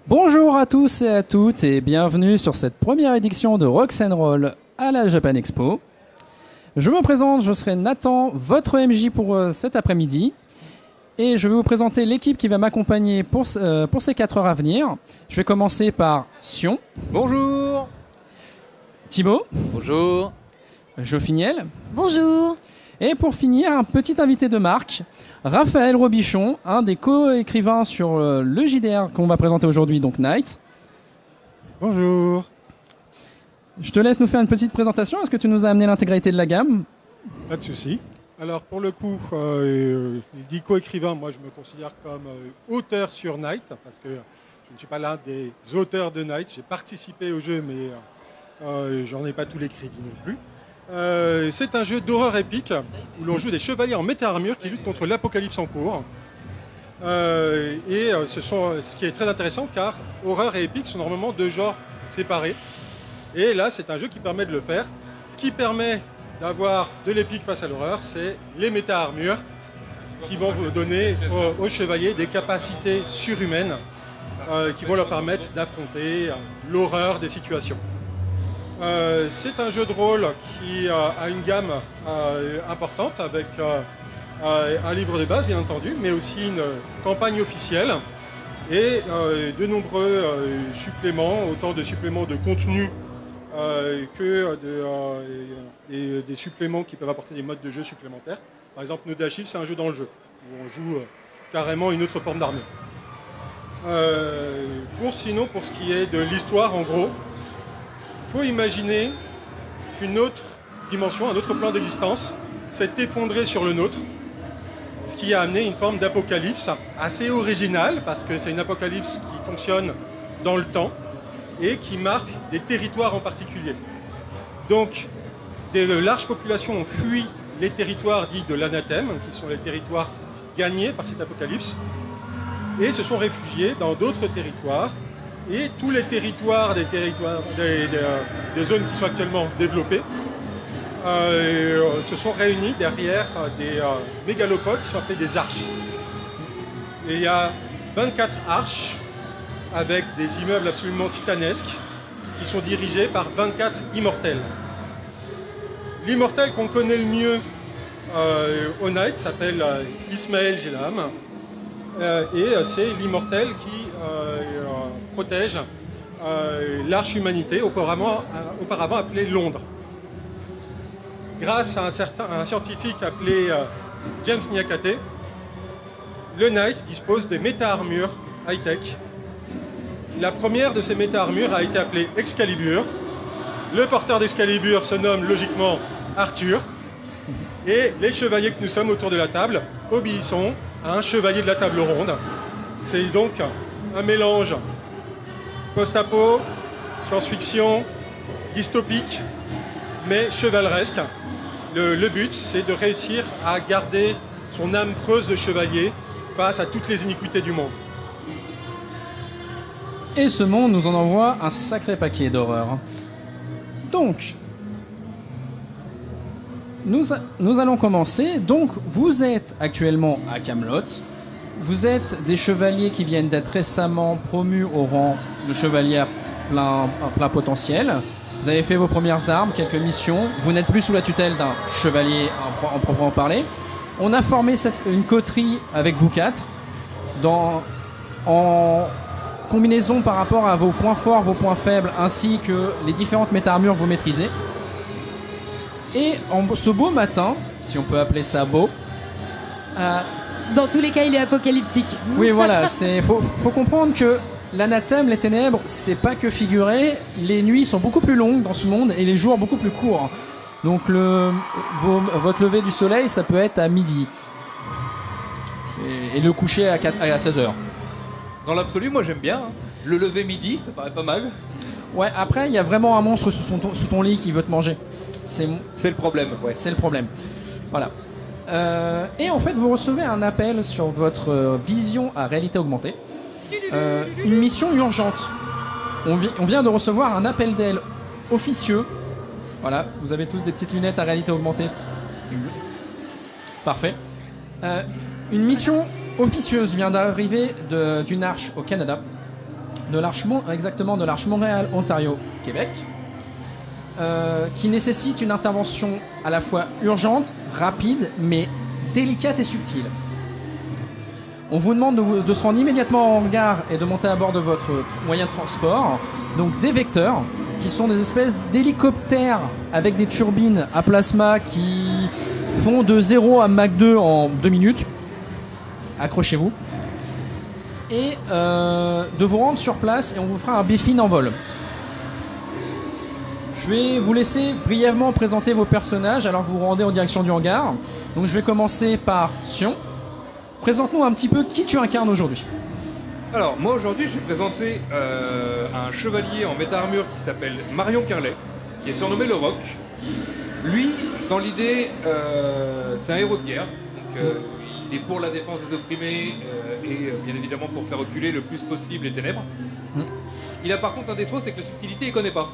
Bonjour à tous et à toutes et bienvenue sur cette première édition de Rock'n'Roll à la Japan Expo. Je me présente, je serai Nathan, votre MJ pour cet après-midi. Et je vais vous présenter l'équipe qui va m'accompagner pour ces 4 heures à venir. Je vais commencer par Sion. Bonjour. Thibaut. Bonjour. Jofiniel. Bonjour. Et pour finir, un petit invité de marque, Raphaël Robichon, un des co-écrivains sur le JDR qu'on va présenter aujourd'hui, donc Night. Bonjour. Je te laisse nous faire une petite présentation. Est-ce que tu nous as amené l'intégralité de la gamme? Pas de souci. Alors pour le coup, il dit co-écrivain, moi je me considère comme auteur sur Night, parce que je ne suis pas l'un des auteurs de Night. J'ai participé au jeu, mais j'en ai pas tous les crédits non plus. C'est un jeu d'horreur épique où l'on joue des chevaliers en méta-armure qui luttent contre l'apocalypse en cours. Ce qui est très intéressant car horreur et épique sont normalement deux genres séparés. Et là, c'est un jeu qui permet de le faire. Ce qui permet d'avoir de l'épique face à l'horreur, c'est les méta-armures qui vont vous donner aux chevaliers des capacités surhumaines qui vont leur permettre d'affronter l'horreur des situations. C'est un jeu de rôle qui a une gamme importante avec un livre de base bien entendu, mais aussi une campagne officielle et de nombreux suppléments, autant de suppléments de contenu que des suppléments qui peuvent apporter des modes de jeu supplémentaires. Par exemple, Nodashi, c'est un jeu dans le jeu, où on joue carrément une autre forme d'armée. Sinon, pour ce qui est de l'histoire, en gros, il faut imaginer qu'une autre dimension, un autre plan d'existence s'est effondré sur le nôtre, ce qui a amené une forme d'apocalypse assez originale, parce que c'est une apocalypse qui fonctionne dans le temps et qui marque des territoires en particulier. Donc, des larges populations ont fui les territoires dits de l'anathème, qui sont les territoires gagnés par cette apocalypse, et se sont réfugiés dans d'autres territoires. Et tous les territoires des zones qui sont actuellement développées se sont réunis derrière des mégalopoles qui sont appelées des arches. Et il y a 24 arches avec des immeubles absolument titanesques qui sont dirigés par 24 immortels. L'immortel qu'on connaît le mieux au Night s'appelle Ismaël Gelam. Et c'est l'immortel qui protège l'arche humanité, auparavant appelée Londres. Grâce à un scientifique appelé James Nyakate, le Knight dispose des méta-armures high-tech. La première de ces méta-armures a été appelée Excalibur. Le porteur d'Excalibur se nomme logiquement Arthur. Et les chevaliers que nous sommes autour de la table obéissons à un chevalier de la table ronde. C'est donc un mélange post-apo, science-fiction, dystopique, mais chevaleresque. Le but, c'est de réussir à garder son âme creuse de chevalier face à toutes les iniquités du monde. Et ce monde nous en envoie un sacré paquet d'horreurs. Donc, nous allons commencer. Donc, vous êtes actuellement à Camelot. Vous êtes des chevaliers qui viennent d'être récemment promus au rang de chevalier à plein potentiel. Vous avez fait vos premières armes, quelques missions. Vous n'êtes plus sous la tutelle d'un chevalier en proprement parler. On a formé une coterie avec vous 4 en combinaison par rapport à vos points forts, vos points faibles, ainsi que les différentes méta-armures que vous maîtrisez. Et ce beau matin, si on peut appeler ça beau... Dans tous les cas, il est apocalyptique. Oui, voilà, faut comprendre que l'anathème, les ténèbres, c'est pas que figuré. Les nuits sont beaucoup plus longues dans ce monde et les jours beaucoup plus courts. Donc votre lever du soleil, ça peut être à midi. Et le coucher à 16h. Dans l'absolu, moi j'aime bien. Le lever midi, ça paraît pas mal. Ouais, après, il y a vraiment un monstre sous ton lit qui veut te manger. C'est le problème, ouais. C'est le problème. Voilà. Et en fait, vous recevez un appel sur votre vision à réalité augmentée. Une mission urgente. On vient de recevoir un appel d'aile officieux. Voilà, vous avez tous des petites lunettes à réalité augmentée. Parfait. Une mission officieuse vient d'arriver d'une arche au Canada. exactement de l'Arche Montréal, Ontario, Québec, qui nécessite une intervention à la fois urgente, rapide, mais délicate et subtile. On vous demande de se rendre immédiatement en gare et de monter à bord de votre moyen de transport, donc des vecteurs, qui sont des espèces d'hélicoptères avec des turbines à plasma qui font de 0 à Mach 2 en 2 minutes. Accrochez-vous. Et de vous rendre sur place et on vous fera un briefing en vol. Je vais vous laisser brièvement présenter vos personnages alors que vous vous rendez en direction du hangar. Donc je vais commencer par Sion. Présente-nous un petit peu qui tu incarnes aujourd'hui. Alors, moi aujourd'hui, je vais présenter un chevalier en méta-armure qui s'appelle Marion Carlet, qui est surnommé le Roc. Lui, dans l'idée, c'est un héros de guerre. Donc, il est pour la défense des opprimés et bien évidemment pour faire reculer le plus possible les ténèbres. Il a par contre un défaut, c'est que la subtilité, il ne connaît pas.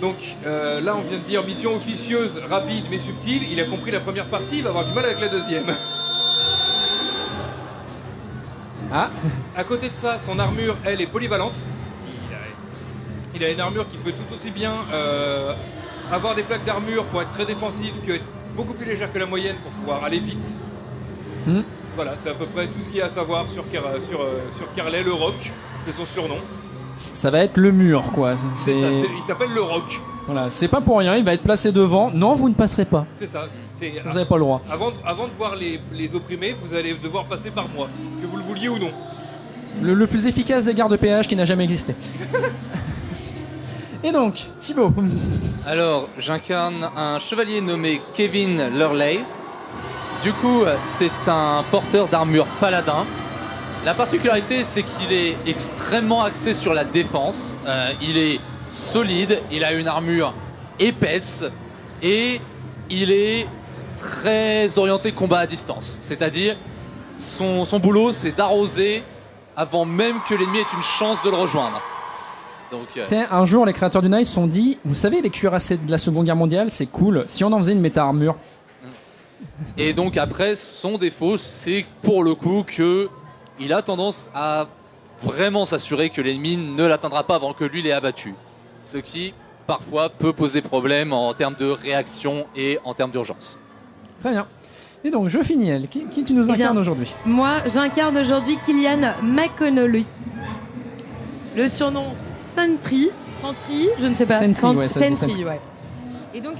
Donc là, on vient de dire mission officieuse, rapide mais subtile. Il a compris la première partie, il va avoir du mal avec la deuxième. Ah. À côté de ça, son armure, elle, est polyvalente. Il a une armure qui peut tout aussi bien avoir des plaques d'armure pour être très défensif que être beaucoup plus légère que la moyenne pour pouvoir aller vite. Voilà, c'est à peu près tout ce qu'il y a à savoir sur Carlet, le Roc, c'est son surnom. Ça va être le mur, quoi. Il s'appelle le Roc. Voilà, c'est pas pour rien, il va être placé devant. Non, vous ne passerez pas. C'est ça. Vous n'avez pas le droit. Avant de voir les opprimés, vous allez devoir passer par moi, que vous le vouliez ou non. Le plus efficace des gardes péage qui n'a jamais existé. Et donc, Thibaut. Alors, j'incarne un chevalier nommé Kevin Lurley. Du coup, c'est un porteur d'armure paladin. La particularité, c'est qu'il est extrêmement axé sur la défense. Il est solide, il a une armure épaisse et il est très orienté combat à distance. C'est-à-dire, son boulot, c'est d'arroser avant même que l'ennemi ait une chance de le rejoindre. Donc, un jour, les créateurs du Night se sont dit, vous savez, les cuirassés de la Seconde Guerre mondiale, c'est cool. Si on en faisait une méta-armure. Et donc après, son défaut, c'est pour le coup que il a tendance à vraiment s'assurer que l'ennemi ne l'atteindra pas avant que lui l'ait abattu. Ce qui, parfois, peut poser problème en termes de réaction et en termes d'urgence. Très bien. Et donc, je finis, elle. Qui tu nous incarnes aujourd'hui? Moi, j'incarne aujourd'hui Killian McConnelly. Le surnom, c'est Sentry. Sentry, je ne sais pas. Sentry, ouais, ça se dit Sentry, ouais. Et donc,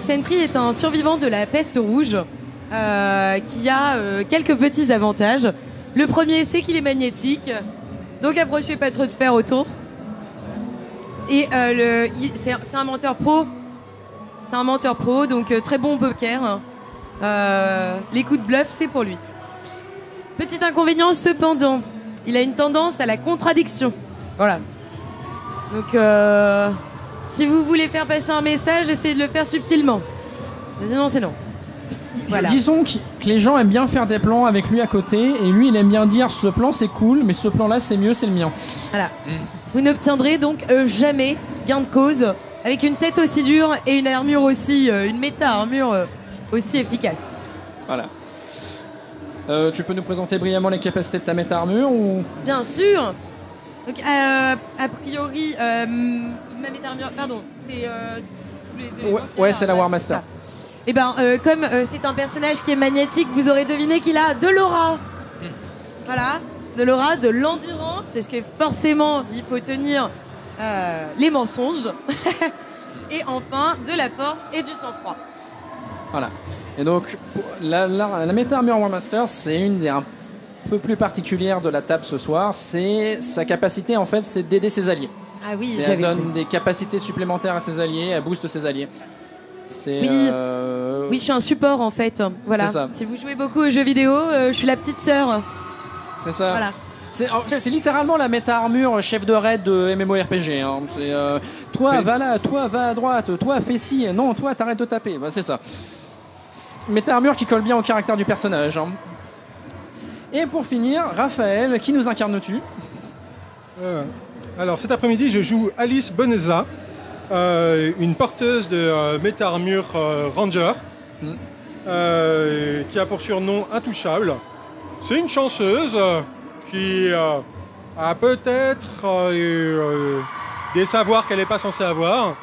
Sentry est un survivant de la peste rouge qui a quelques petits avantages. Le premier, c'est qu'il est magnétique, donc approchez pas trop de fer autour. Et c'est un menteur pro. C'est un menteur pro, donc très bon au poker. Les coups de bluff, c'est pour lui. Petit inconvénient cependant, il a une tendance à la contradiction. Voilà. Donc, si vous voulez faire passer un message, essayez de le faire subtilement. Sinon, c'est non. Voilà. Disons que les gens aiment bien faire des plans avec lui à côté, et lui, il aime bien dire ce plan c'est cool, mais ce plan-là c'est mieux, c'est le mien. Voilà. Vous n'obtiendrez donc jamais gain de cause avec une tête aussi dure et une armure aussi, une méta-armure aussi efficace. Voilà. Tu peux nous présenter brièvement les capacités de ta méta-armure ou... Bien sûr. Donc, a priori, ma méta-armure, pardon, c'est tous les éléments. Ouais, c'est la War Master. Et ben, comme c'est un personnage qui est magnétique, vous aurez deviné qu'il a de l'aura. Voilà, de l'aura, de l'endurance, parce que forcément, il faut tenir les mensonges. Et enfin, de la force et du sang-froid. Voilà. Et donc, la méta-armure War Master, c'est une des un peu plus particulières de la table ce soir. C'est sa capacité, en fait, c'est d'aider ses alliés. Ah oui, elle donne des capacités supplémentaires à ses alliés, elle booste ses alliés. Oui, je suis un support en fait. Voilà. Si vous jouez beaucoup aux jeux vidéo, je suis la petite sœur. C'est ça. Voilà. C'est littéralement la méta-armure chef de raid de MMORPG. Hein. Toi, va là, toi, va à droite, toi, fais ci, non, toi, t'arrêtes de taper. Bah, c'est ça. Méta-armure qui colle bien au caractère du personnage. Hein. Et pour finir, Raphaël, qui nous incarne-tu? Alors cet après-midi, je joue Alice Boneza, une porteuse de méta-armure Ranger, qui a pour surnom Intouchable. C'est une chanceuse qui a a peut-être des savoirs qu'elle n'est pas censée avoir.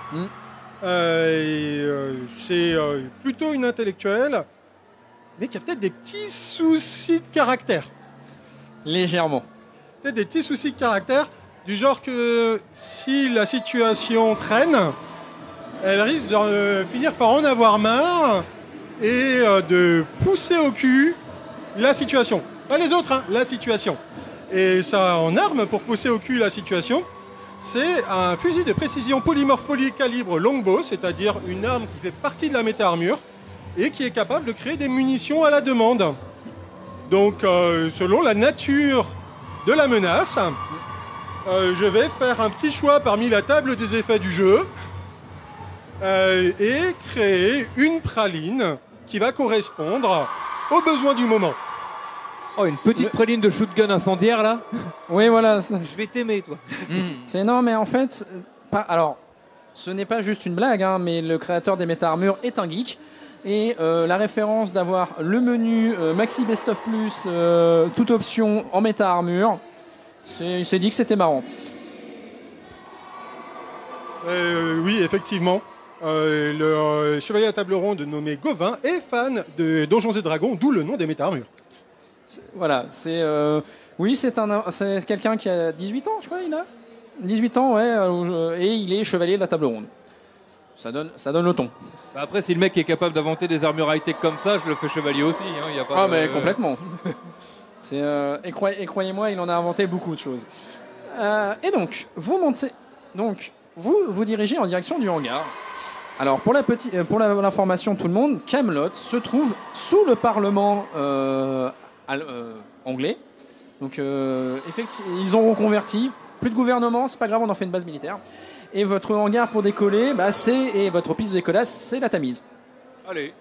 C'est plutôt une intellectuelle, mais qui a peut-être des petits soucis de caractère. Légèrement. Peut-être des petits soucis de caractère, du genre que si la situation traîne, elle risque de finir par en avoir marre et de pousser au cul la situation. Pas les autres, hein, la situation. Et ça en arme pour pousser au cul la situation, c'est un fusil de précision polymorphe polycalibre longbow, c'est-à-dire une arme qui fait partie de la méta-armure et qui est capable de créer des munitions à la demande. Donc, selon la nature de la menace, je vais faire un petit choix parmi la table des effets du jeu et créer une praline qui va correspondre aux besoins du moment. Oh, une petite praline de shotgun incendiaire là. Oui, voilà. Je vais t'aimer, toi. C'est non, mais en fait, alors, ce n'est pas juste une blague, hein, mais le créateur des méta-armures est un geek. Et la référence d'avoir le menu Maxi Best of Plus, toute option en méta-armure, il s'est dit que c'était marrant. Oui, effectivement. Le chevalier à table ronde nommé Gauvin est fan de Donjons et Dragons, d'où le nom des méta-armures. Voilà, oui, c'est quelqu'un qui a 18 ans, je crois, il a 18 ans, ouais, et il est chevalier de la table ronde. Ça donne le ton. Bah après, si le mec est capable d'inventer des armures high-tech comme ça, je le fais chevalier aussi. Hein, y a pas mais complètement. Et croyez-moi, il en a inventé beaucoup de choses. Et donc, vous montez, donc vous dirigez en direction du hangar. Alors, pour l'information de tout le monde, Camelot se trouve sous le Parlement anglais. Donc, effectivement, ils ont reconverti. Plus de gouvernement, c'est pas grave, on en fait une base militaire. Et votre hangar pour décoller, et votre piste de décollage, c'est la Tamise. Allez.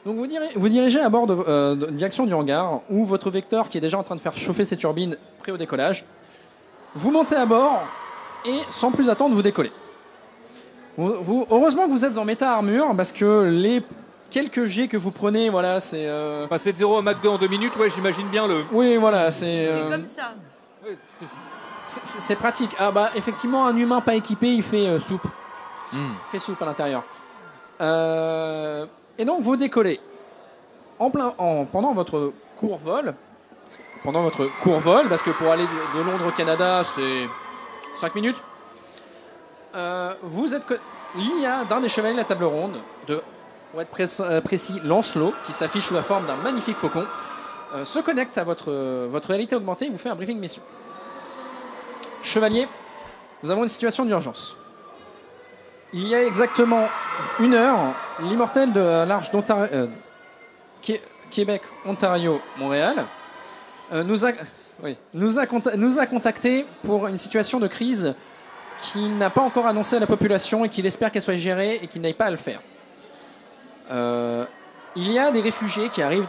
Donc vous dirigez à bord de direction du hangar, où votre vecteur, qui est déjà en train de faire chauffer ses turbines, prêt au décollage. Vous montez à bord, et sans plus attendre, vous décollez. Heureusement que vous êtes en méta-armure, parce que les quelques jets que vous prenez, voilà, c'est... Passer de 0 à Mach 2 en 2 minutes, ouais, j'imagine bien le... Oui, voilà, c'est... C'est comme ça. C'est pratique. Ah bah effectivement, un humain pas équipé, il fait soupe. Il fait soupe à l'intérieur. Et donc vous décollez pendant votre court vol. Parce que pour aller de Londres au Canada, c'est 5 minutes. Vous êtes l'IA d'un des chevaliers de la table ronde, pour être précis, Lancelot, qui s'affiche sous la forme d'un magnifique faucon, se connecte à votre réalité augmentée et vous fait un briefing mission. Chevalier, nous avons une situation d'urgence. Il y a exactement 1 heure, l'immortel de l'Arche d'Ontario, Québec, Ontario, Montréal, nous a contacté pour une situation de crise qu'il n'a pas encore annoncée à la population et qu'il espère qu'elle soit gérée et qu'il n'aille pas à le faire. Il y a des réfugiés qui arrivent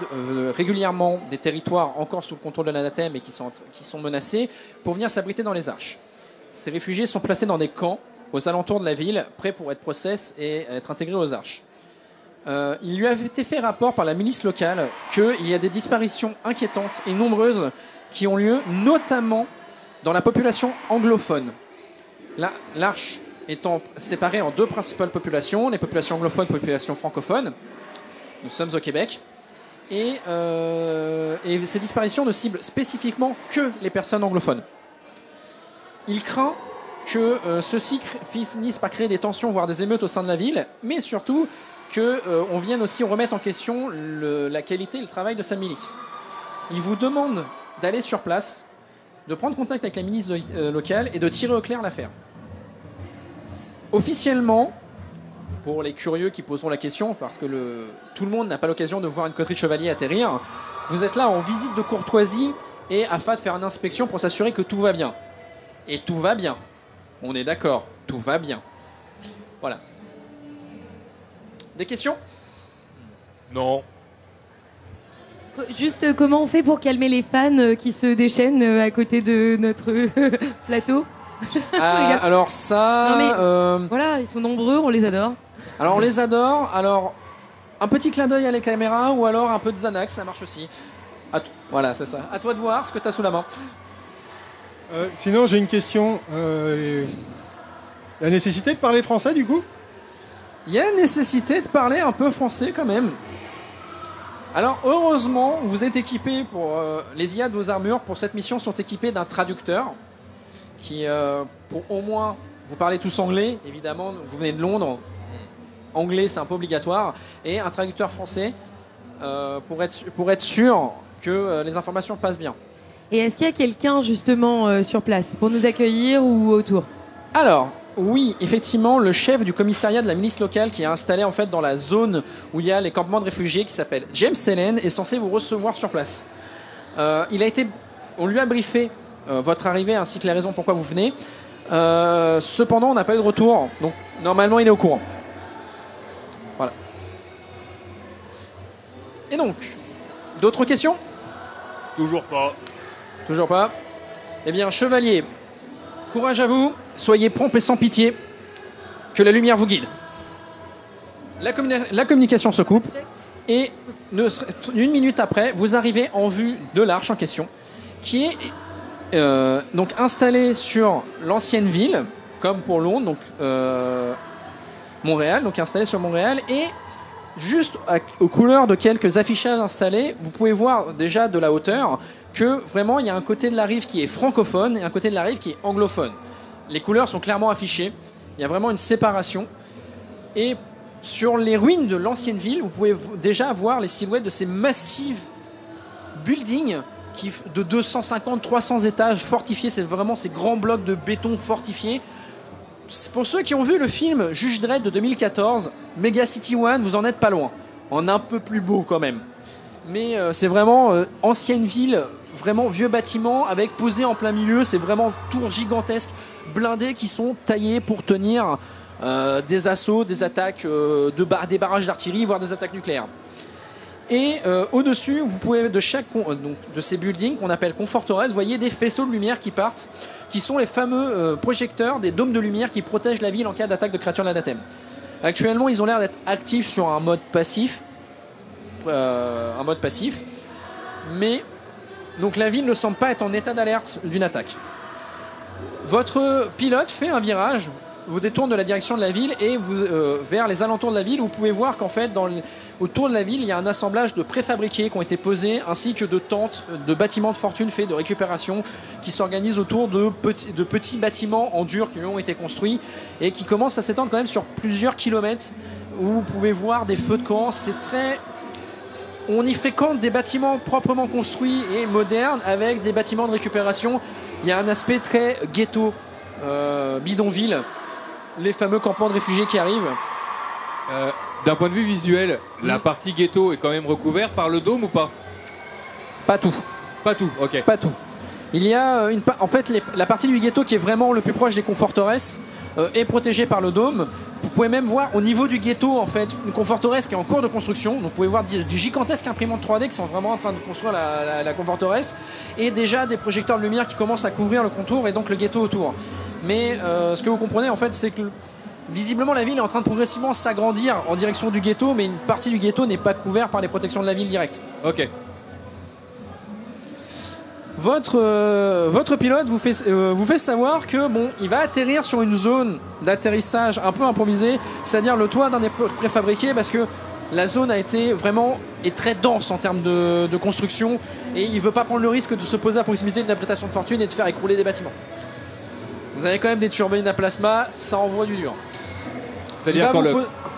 régulièrement des territoires encore sous le contrôle de l'anathème et qui sont menacés pour venir s'abriter dans les arches. Ces réfugiés sont placés dans des camps aux alentours de la ville, prêts pour être process et être intégrés aux arches. Il lui avait été fait rapport par la milice locale qu'il y a des disparitions inquiétantes et nombreuses qui ont lieu, notamment dans la population anglophone. L'Arche étant séparée en 2 principales populations, les populations anglophones et les populations francophones. Nous sommes au Québec. Et ces disparitions ne ciblent spécifiquement que les personnes anglophones. Il craint que ceux-ci finissent par créer des tensions, voire des émeutes au sein de la ville, mais surtout qu'on vienne aussi remettre en question la qualité et le travail de sa milice. Il vous demande d'aller sur place, de prendre contact avec la milice locale et de tirer au clair l'affaire. Officiellement, pour les curieux qui poseront la question, parce que tout le monde n'a pas l'occasion de voir une coterie de chevaliers atterrir, vous êtes là en visite de courtoisie et afin de faire une inspection pour s'assurer que tout va bien. Et tout va bien. On est d'accord, tout va bien. Voilà. Des questions ? Non. Juste comment on fait pour calmer les fans qui se déchaînent à côté de notre plateau ? Alors ça... Non, mais, voilà, ils sont nombreux, on les adore. Alors on les adore, alors un petit clin d'œil à la caméra ou alors un peu de Xanax, ça marche aussi. Voilà, c'est ça. À toi de voir ce que tu as sous la main. Sinon, j'ai une question. La nécessité de parler français, du coup? Il y a une nécessité de parler un peu français quand même. Alors heureusement, vous êtes équipés pour les IA de vos armures pour cette mission sont équipés d'un traducteur qui, pour au moins, vous parlez tous anglais, évidemment, vous venez de Londres, anglais c'est un peu obligatoire, et un traducteur français pour être sûr que les informations passent bien. Et est-ce qu'il y a quelqu'un justement sur place pour nous accueillir ou autour? Alors, oui, effectivement, le chef du commissariat de la milice locale qui est installé en fait dans la zone où il y a les campements de réfugiés qui s'appelle James Helen est censé vous recevoir sur place. On lui a briefé votre arrivée ainsi que les raisons pourquoi vous venez. Cependant, on n'a pas eu de retour, donc normalement il est au courant. Voilà. Et donc, d'autres questions? Toujours pas. Toujours pas. Eh bien, chevalier, courage à vous, soyez prompt et sans pitié, que la lumière vous guide. La communication se coupe et une minute après, vous arrivez en vue de l'arche en question, qui est donc installée sur l'ancienne ville, comme pour Londres, donc Montréal, donc installée sur Montréal, et juste aux couleurs de quelques affichages installés, vous pouvez voir déjà de la hauteur que vraiment il y a un côté de la rive qui est francophone et un côté de la rive qui est anglophone. Les couleurs sont clairement affichées, il y a vraiment une séparation. Et sur les ruines de l'ancienne ville, vous pouvez déjà voir les silhouettes de ces massifs buildings de 250-300 étages fortifiés. C'est vraiment ces grands blocs de béton fortifiés. Pour ceux qui ont vu le film Judge Dredd de 2014, Mega City One, vous en êtes pas loin. En un peu plus beau quand même. Mais c'est vraiment ancienne ville, vraiment vieux bâtiment avec posé en plein milieu. C'est vraiment tours gigantesques, blindés qui sont taillés pour tenir des assauts, des attaques, des barrages d'artillerie, voire des attaques nucléaires. Et au-dessus, vous pouvez de chaque de ces buildings qu'on appelle Conforteresse, vous voyez des faisceaux de lumière qui partent, qui sont les fameux projecteurs, des dômes de lumière qui protègent la ville en cas d'attaque de créatures de l'anathème. Actuellement, ils ont l'air d'être actifs sur un mode passif, mais donc la ville ne semble pas être en état d'alerte d'une attaque. Votre pilote fait un virage, vous détourne de la direction de la ville et vers les alentours de la ville, vous pouvez voir qu'en fait, autour de la ville, il y a un assemblage de préfabriqués qui ont été posés, ainsi que de tentes, de bâtiments de fortune faits de récupération, qui s'organisent autour de petits bâtiments en dur qui ont été construits et qui commencent à s'étendre quand même sur plusieurs kilomètres, où vous pouvez voir des feux de camp. On y fréquente des bâtiments proprement construits et modernes avec des bâtiments de récupération. Il y a un aspect très ghetto, bidonville, les fameux campements de réfugiés qui arrivent. D'un point de vue visuel, la partie ghetto est quand même recouverte par le dôme ou pas? Pas tout. Pas tout, ok. Pas tout. Il y a en fait la partie du ghetto qui est vraiment le plus proche des conforteresses est protégée par le dôme. Vous pouvez même voir au niveau du ghetto en fait une conforteresse qui est en cours de construction. Donc vous pouvez voir du gigantesque imprimante 3D qui sont vraiment en train de construire la conforteresse et déjà des projecteurs de lumière qui commencent à couvrir le contour et donc le ghetto autour. Mais ce que vous comprenez en fait, c'est que visiblement la ville est en train de progressivement s'agrandir en direction du ghetto, mais une partie du ghetto n'est pas couverte par les protections de la ville directe. Ok. Votre pilote vous fait savoir que bon, il va atterrir sur une zone d'atterrissage un peu improvisée, c'est-à-dire le toit d'un des préfabriqués, parce que la zone est très dense en termes de construction et il veut pas prendre le risque de se poser à proximité d'une habitation de fortune et de faire écrouler des bâtiments. Vous avez quand même des turbines à plasma, ça envoie du dur. C'est-à-dire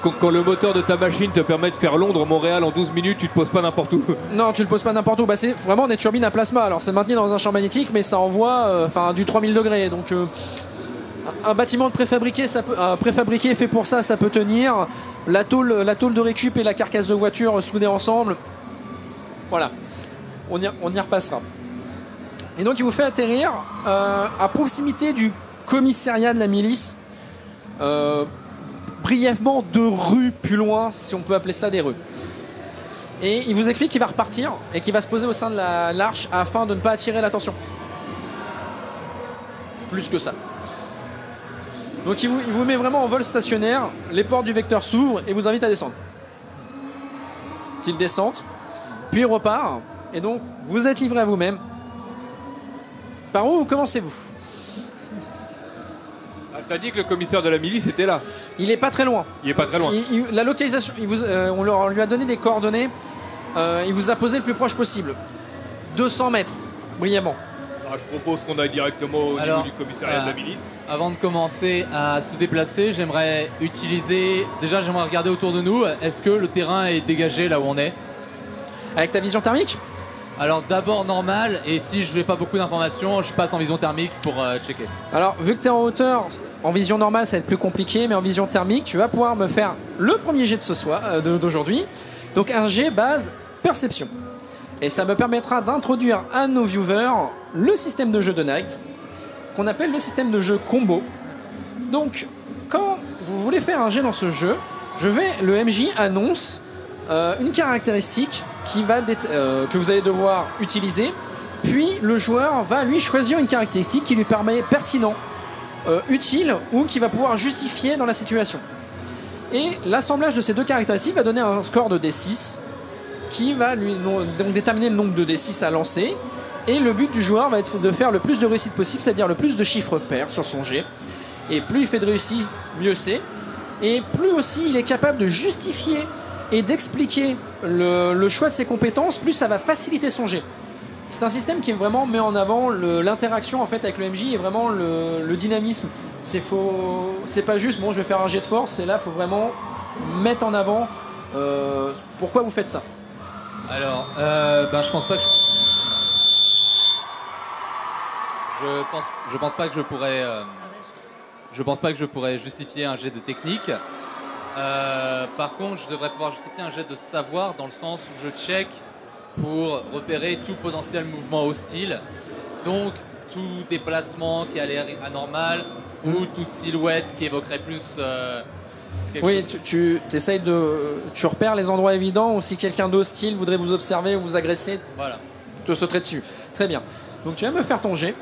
quand le moteur de ta machine te permet de faire Londres-Montréal en 12 minutes, tu te poses pas n'importe où. Non, tu le poses pas n'importe où. Bah, c'est vraiment des turbines à plasma. Alors c'est maintenu dans un champ magnétique, mais ça envoie du 3000 degrés. Donc un bâtiment préfabriqué fait pour ça, ça peut tenir. La tôle de récup et la carcasse de voiture soudées ensemble. Voilà, on y repassera. Et donc il vous fait atterrir à proximité du commissariat de la milice. Brièvement 2 rues plus loin, si on peut appeler ça des rues. Et il vous explique qu'il va repartir et qu'il va se poser au sein de l'arche afin de ne pas attirer l'attention. Plus que ça. Donc il vous met vraiment en vol stationnaire, les portes du vecteur s'ouvrent et vous invite à descendre. Petite descente, puis il repart, et donc vous êtes livré à vous-même. Par où commencez-vous? Ah, t'as dit que le commissaire de la milice était là. Il est pas très loin. Il est pas très loin. La localisation, on lui a donné des coordonnées. Il vous a posé le plus proche possible. 200 mètres, brièvement. Ah, je propose qu'on aille directement au niveau du commissariat de la milice. Avant de commencer à se déplacer, j'aimerais regarder autour de nous. Est-ce que le terrain est dégagé là où on est? Avec ta vision thermique? Alors d'abord normal, et si je n'ai pas beaucoup d'informations, je passe en vision thermique pour checker. Alors, vu que tu es en hauteur, en vision normale, ça va être plus compliqué, mais en vision thermique, tu vas pouvoir me faire le premier jet de ce soir, d'aujourd'hui. Donc un jet base perception. Et ça me permettra d'introduire à nos viewers le système de jeu de Night, qu'on appelle le système de jeu combo. Donc, quand vous voulez faire un jet dans ce jeu, le MJ annonce une caractéristique que vous allez devoir utiliser, puis le joueur va lui choisir une caractéristique qui lui paraît pertinent, utile ou qui va pouvoir justifier dans la situation. Et l'assemblage de ces deux caractéristiques va donner un score de D6 qui va lui donc déterminer le nombre de D6 à lancer. Et le but du joueur va être de faire le plus de réussite possible, c'est-à-dire le plus de chiffres pairs sur son jet. Et plus il fait de réussite, mieux c'est. Et plus aussi il est capable de justifier et d'expliquer le choix de ses compétences, plus ça va faciliter son jet. C'est un système qui vraiment met en avant l'interaction en fait avec le MJ et vraiment le dynamisme. C'est pas juste bon je vais faire un jet de force, et là il faut vraiment mettre en avant pourquoi vous faites ça. Alors, je pense pas que je pense pas que je pourrais justifier un jet de technique. Par contre, je devrais pouvoir justifier un jet de savoir dans le sens où je check pour repérer tout potentiel mouvement hostile. Donc, tout déplacement qui a l'air anormal ou toute silhouette qui évoquerait plus. Oui, tu repères les endroits évidents où si quelqu'un d'hostile voudrait vous observer ou vous agresser, voilà, te sauterait dessus. Très bien. Donc tu vas me faire ton jet.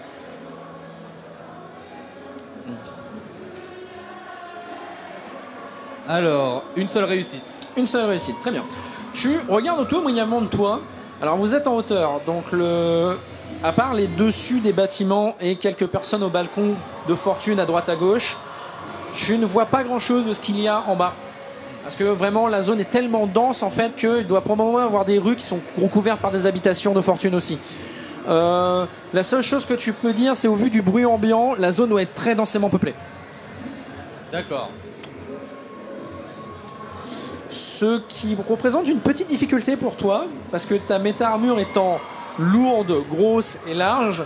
Alors, une seule réussite. Une seule réussite, très bien. Tu regardes autour brièvement de toi. Alors vous êtes en hauteur, donc à part les dessus des bâtiments et quelques personnes au balcon de fortune à droite à gauche, tu ne vois pas grand chose de ce qu'il y a en bas. Parce que vraiment la zone est tellement dense en fait qu'il doit probablement avoir des rues qui sont recouvertes par des habitations de fortune aussi. La seule chose que tu peux dire, c'est au vu du bruit ambiant, la zone doit être très densément peuplée. D'accord. Ce qui représente une petite difficulté pour toi, parce que ta méta-armure étant lourde, grosse et large,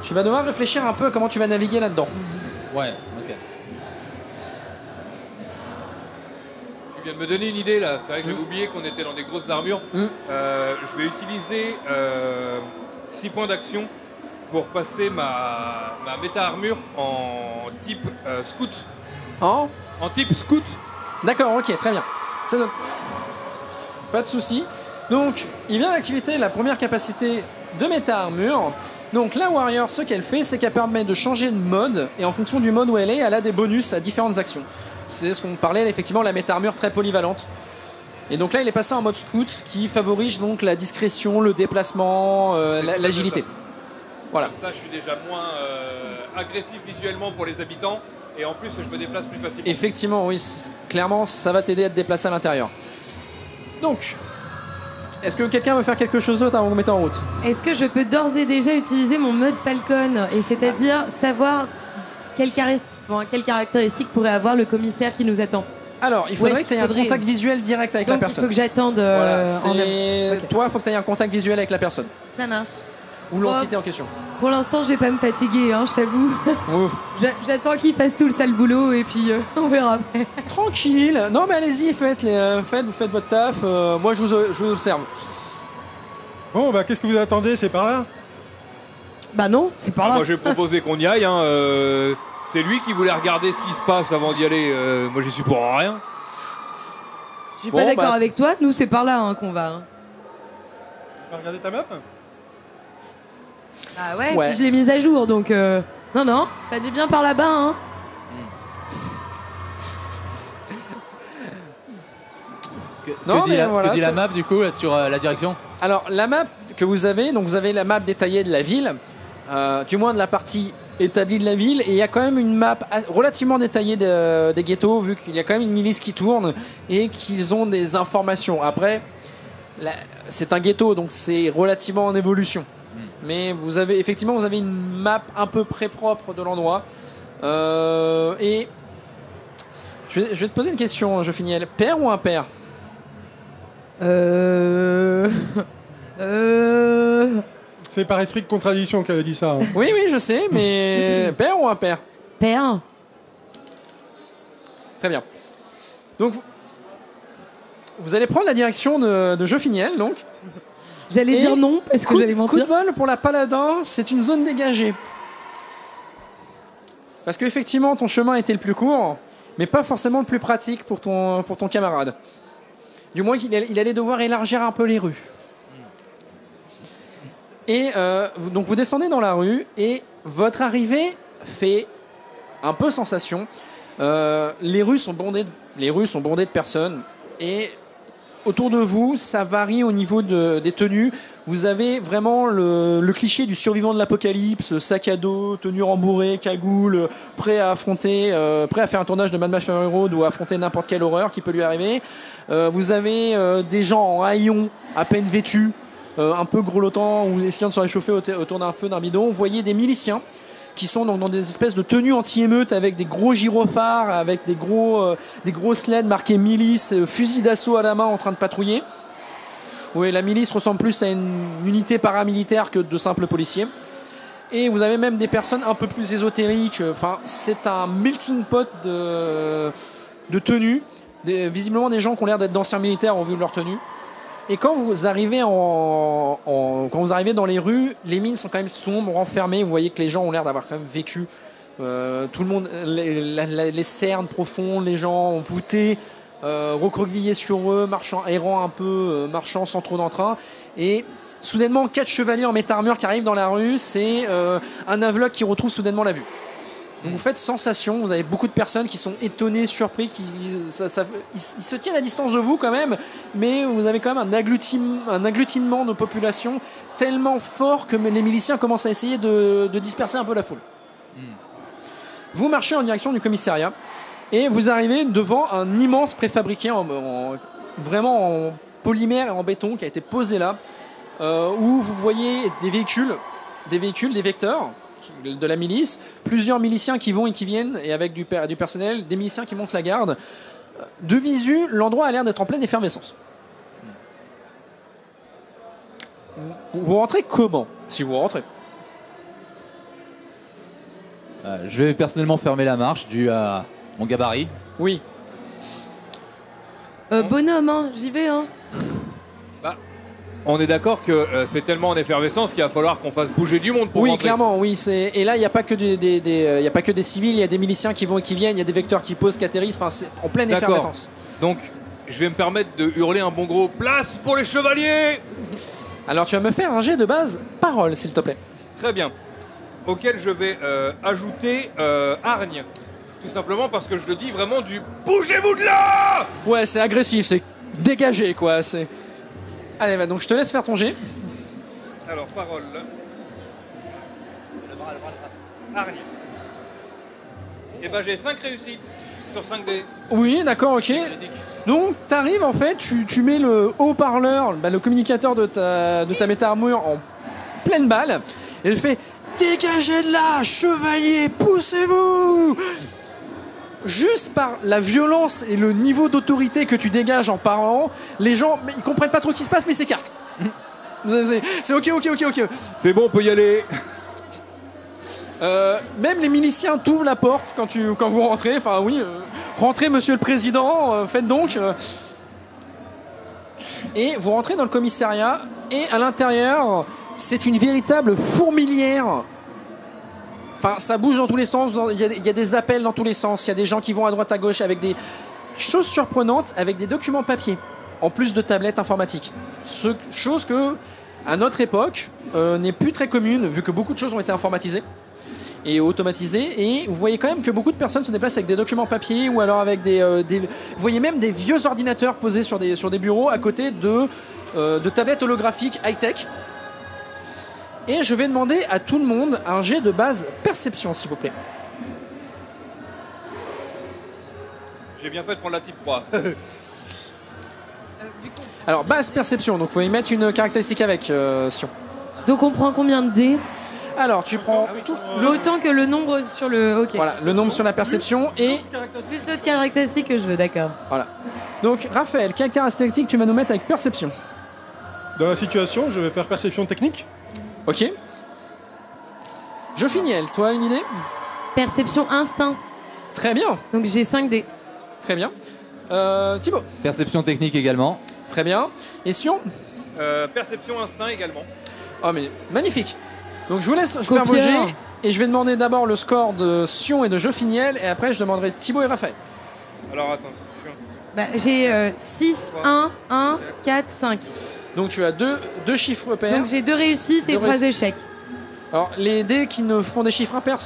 tu vas devoir réfléchir un peu à comment tu vas naviguer là-dedans. Ouais, ok. Tu viens de me donner une idée là, c'est vrai que j'avais oublié qu'on était dans des grosses armures. Je vais utiliser 6 points d'action pour passer ma méta-armure en type scout. En type scout. D'accord, ok, très bien. Pas de souci. Donc, il vient d'activer la première capacité de méta-armure. Donc, la Warrior, ce qu'elle fait, c'est qu'elle permet de changer de mode. Et en fonction du mode où elle est, elle a des bonus à différentes actions. C'est ce qu'on parlait, effectivement, la méta-armure très polyvalente. Et donc là, il est passé en mode scout, qui favorise donc la discrétion, le déplacement, l'agilité. Voilà. Comme ça, je suis déjà moins agressif visuellement pour les habitants. Et en plus, je me déplace plus facilement. Effectivement, oui. Clairement, ça va t'aider à te déplacer à l'intérieur. Donc, est-ce que quelqu'un veut faire quelque chose d'autre avant de mettre en route? Est-ce que je peux d'ores et déjà utiliser mon mode Falcon, et c'est-à-dire savoir quelles caractéristiques pourrait avoir le commissaire qui nous attend? Alors, il faudrait que tu aies un contact visuel direct avec la personne. Il faut que j'attende. Voilà, Okay. Toi, il faut que tu aies un contact visuel avec la personne. Ça marche. Ou l'entité en question. Pour l'instant, je vais pas me fatiguer, hein, je t'avoue. Ouf. J'attends qu'il fasse tout le sale boulot et puis on verra après. Tranquille. Non, mais allez-y, vous faites votre taf. Moi, je vous observe. Bon, bah qu'est-ce que vous attendez? C'est par là? Bah non, c'est par là. Moi, j'ai proposé qu'on y aille. C'est lui qui voulait regarder ce qui se passe avant d'y aller. Moi, j'y suis pour rien. Je suis pas d'accord avec toi. Nous, c'est par là qu'on va. Hein. Tu vas regarder ta map? Ah ouais. Puis je l'ai mise à jour, donc non, ça dit bien par là-bas. Hein. Que dit la map du coup sur la direction? Alors la map que vous avez, donc vous avez la map détaillée de la ville. du moins de la partie établie de la ville, et il y a quand même une map relativement détaillée des ghettos, vu qu'il y a quand même une milice qui tourne et qu'ils ont des informations. Après, c'est un ghetto, donc c'est relativement en évolution. Mais vous avez une map à peu près propre de l'endroit. Et je vais te poser une question, Geoffiniel. Père ou impair? C'est par esprit de contradiction qu'elle a dit ça. Hein. Oui, je sais, mais père ou impair? Père. Très bien. Donc, vous allez prendre la direction de Geoffiniel, donc. J'allais dire non, parce que j'allais mentir. Coup de bol pour la Paladin, c'est une zone dégagée. Parce qu'effectivement, ton chemin était le plus court, mais pas forcément le plus pratique pour ton camarade. Du moins, il allait devoir élargir un peu les rues. Et donc, vous descendez dans la rue, et votre arrivée fait un peu sensation. Les rues sont bondées de personnes, et autour de vous, ça varie au niveau des tenues. Vous avez vraiment le cliché du survivant de l'apocalypse, sac à dos, tenue rembourrée, cagoule, prêt à faire un tournage de Mad Max Fury Road ou à affronter n'importe quelle horreur qui peut lui arriver. Vous avez des gens en haillons, à peine vêtus, un peu grelottants ou essayant de se réchauffer autour d'un feu, d'un bidon. Vous voyez des miliciens qui sont donc dans des espèces de tenues anti-émeutes avec des gros gyrophares, avec des gros sleds marqués milice, fusil d'assaut à la main en train de patrouiller. Oui, la milice ressemble plus à une unité paramilitaire que de simples policiers. Et vous avez même des personnes un peu plus ésotériques. Enfin, c'est un melting pot de tenues. Visiblement des gens qui ont l'air d'être d'anciens militaires au vu de leur tenue. Et quand vous arrivez quand vous arrivez dans les rues, les mines sont quand même sombres, renfermées. Vous voyez que les gens ont l'air d'avoir quand même vécu. Tout le monde, les cernes profondes, les gens voûtés, recroquevillés sur eux, errant un peu, marchant sans trop d'entrain. Et soudainement, 4 chevaliers en méta-armure qui arrivent dans la rue. C'est un aveugle qui retrouve soudainement la vue. Donc vous faites sensation, vous avez beaucoup de personnes qui sont étonnées, surpris, ils se tiennent à distance de vous quand même, mais vous avez quand même un agglutinement de population tellement fort que les miliciens commencent à essayer de disperser un peu la foule. Vous marchez en direction du commissariat et vous arrivez devant un immense préfabriqué vraiment en polymère et en béton qui a été posé là, où vous voyez des véhicules, des vecteurs de la milice, plusieurs miliciens qui vont et qui viennent, et avec du personnel, des miliciens qui montent la garde. De visu, l'endroit a l'air d'être en pleine effervescence. Vous rentrez comment, si vous rentrez? Je vais personnellement fermer la marche dû à mon gabarit. Oui. Bonhomme, hein, j'y vais. Hein. On est d'accord que c'est tellement en effervescence qu'il va falloir qu'on fasse bouger du monde pour Oui, rentrer. clairement, oui. Et là, il n'y a pas que des civils, il y a des miliciens qui vont et qui viennent, il y a des vecteurs qui posent, qui atterrissent. Enfin, c'est en pleine effervescence. Donc, je vais me permettre de hurler un bon gros « Place pour les chevaliers !» Alors, tu vas me faire un jet de base parole, s'il te plaît. Très bien. Auquel je vais ajouter hargne. Tout simplement parce que je le dis vraiment du « Bougez-vous de là !» Ouais, c'est agressif, c'est dégagé, quoi. Allez, bah, donc je te laisse faire ton jet. Alors, parole. Hargne. Et ben j'ai 5 réussites sur 5 dés. Oui, d'accord, ok. Donc, t'arrives en fait, tu mets le haut-parleur, le communicateur de ta méta-armure en pleine balle, et il fait « Dégagez de là, chevalier, poussez-vous !» Juste par la violence et le niveau d'autorité que tu dégages en parlant, les gens, ils comprennent pas trop ce qui se passe, mais ils s'écartent. C'est ok. C'est bon, on peut y aller. Même les miliciens t'ouvrent la porte quand vous rentrez. Enfin oui, rentrez monsieur le président, faites donc. Et vous rentrez dans le commissariat et à l'intérieur, c'est une véritable fourmilière. Enfin, ça bouge dans tous les sens, il y a des appels dans tous les sens, il y a des gens qui vont à droite à gauche avec des choses surprenantes, avec des documents papier, en plus de tablettes informatiques. Chose que, à notre époque, n'est plus très commune, vu que beaucoup de choses ont été informatisées et automatisées, et vous voyez quand même que beaucoup de personnes se déplacent avec des documents papier, ou alors avec vous voyez même des vieux ordinateurs posés sur des bureaux à côté de tablettes holographiques high-tech. Et je vais demander à tout le monde un jet de base perception, s'il vous plaît. J'ai bien fait de prendre la type 3. Alors, base perception, donc il faut y mettre une caractéristique avec, Sion. Donc on prend combien de dés? Alors, tu prends tout, Autant que le nombre sur le... Ok. voilà, le nombre sur la perception et... Plus l'autre caractéristique que je veux, d'accord. Voilà. Donc, Raphaël, quelle caractéristique tu vas nous mettre avec perception? Dans la situation, je vais faire perception technique. Ok. Jofiniel, toi, une idée? Perception instinct. Très bien, Donc j'ai 5 dés. très bien. Thibaut, Perception technique également. très bien. Et Sion? Perception instinct également. Oh, mais magnifique. Donc, je vous laisse faire vos Copieur. jets. Et je vais demander d'abord le score de Sion et de Jofiniel. Et après, je demanderai Thibaut et Raphaël. Alors attends, Bah, j'ai 6, 1, 1, 4, 5. Donc, tu as deux chiffres pairs. Donc j'ai 2 réussites et Deux 3 réussites. échecs. Alors, les dés qui ne font des chiffres impairs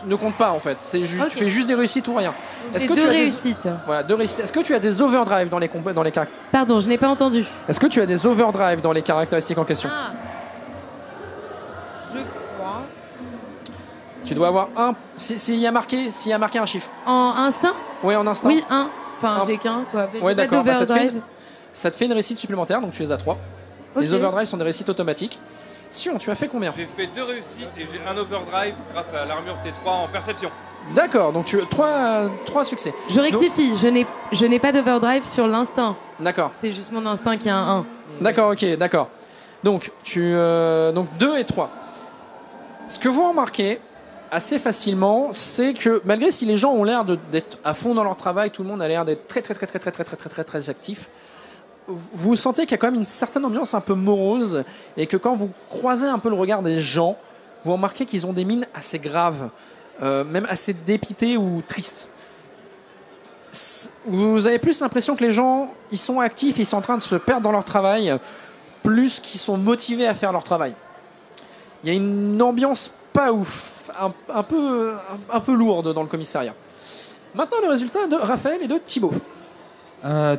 ne comptent pas, en fait. Ok. Tu fais juste des réussites ou rien. Donc Est-ce j'ai que 2 tu as réussites. Voilà, 2 réussites. Est-ce que tu as des overdrive dans les caractéristiques? Pardon, je n'ai pas entendu. Est-ce que tu as des overdrive dans les caractéristiques en question? Ah. Je crois. Tu dois avoir un. S'il y a marqué un chiffre. En instinct? Oui, en instant. Oui, 1. Enfin, Un. j'ai qu'un, quoi. J'ai Ouais, pas d'accord. Bah, d'overdrive. ça te fait une réussite supplémentaire, donc tu les as 3. Ok. Les overdrive sont des réussites automatiques. Sion, tu as fait combien? j'ai fait 2 réussites et j'ai un overdrive grâce à l'armure T3 en perception. D'accord, donc tu as 3 succès. Je rectifie, je n'ai pas d'overdrive sur l'instinct. D'accord. C'est juste mon instinct qui a un 1. D'accord, ok, d'accord. Donc, donc 2 et 3. Ce que vous remarquez assez facilement, c'est que malgré si les gens ont l'air d'être à fond dans leur travail, tout le monde a l'air d'être très actif, vous sentez qu'il y a quand même une certaine ambiance un peu morose et que quand vous croisez un peu le regard des gens, vous remarquez qu'ils ont des mines assez graves, même assez dépitées ou tristes. Vous avez plus l'impression que les gens, ils sont actifs, ils sont en train de se perdre dans leur travail, plus qu'ils sont motivés à faire leur travail. Il y a une ambiance pas ouf, un peu lourde dans le commissariat. Maintenant, le résultat de Raphaël et de Thibaut.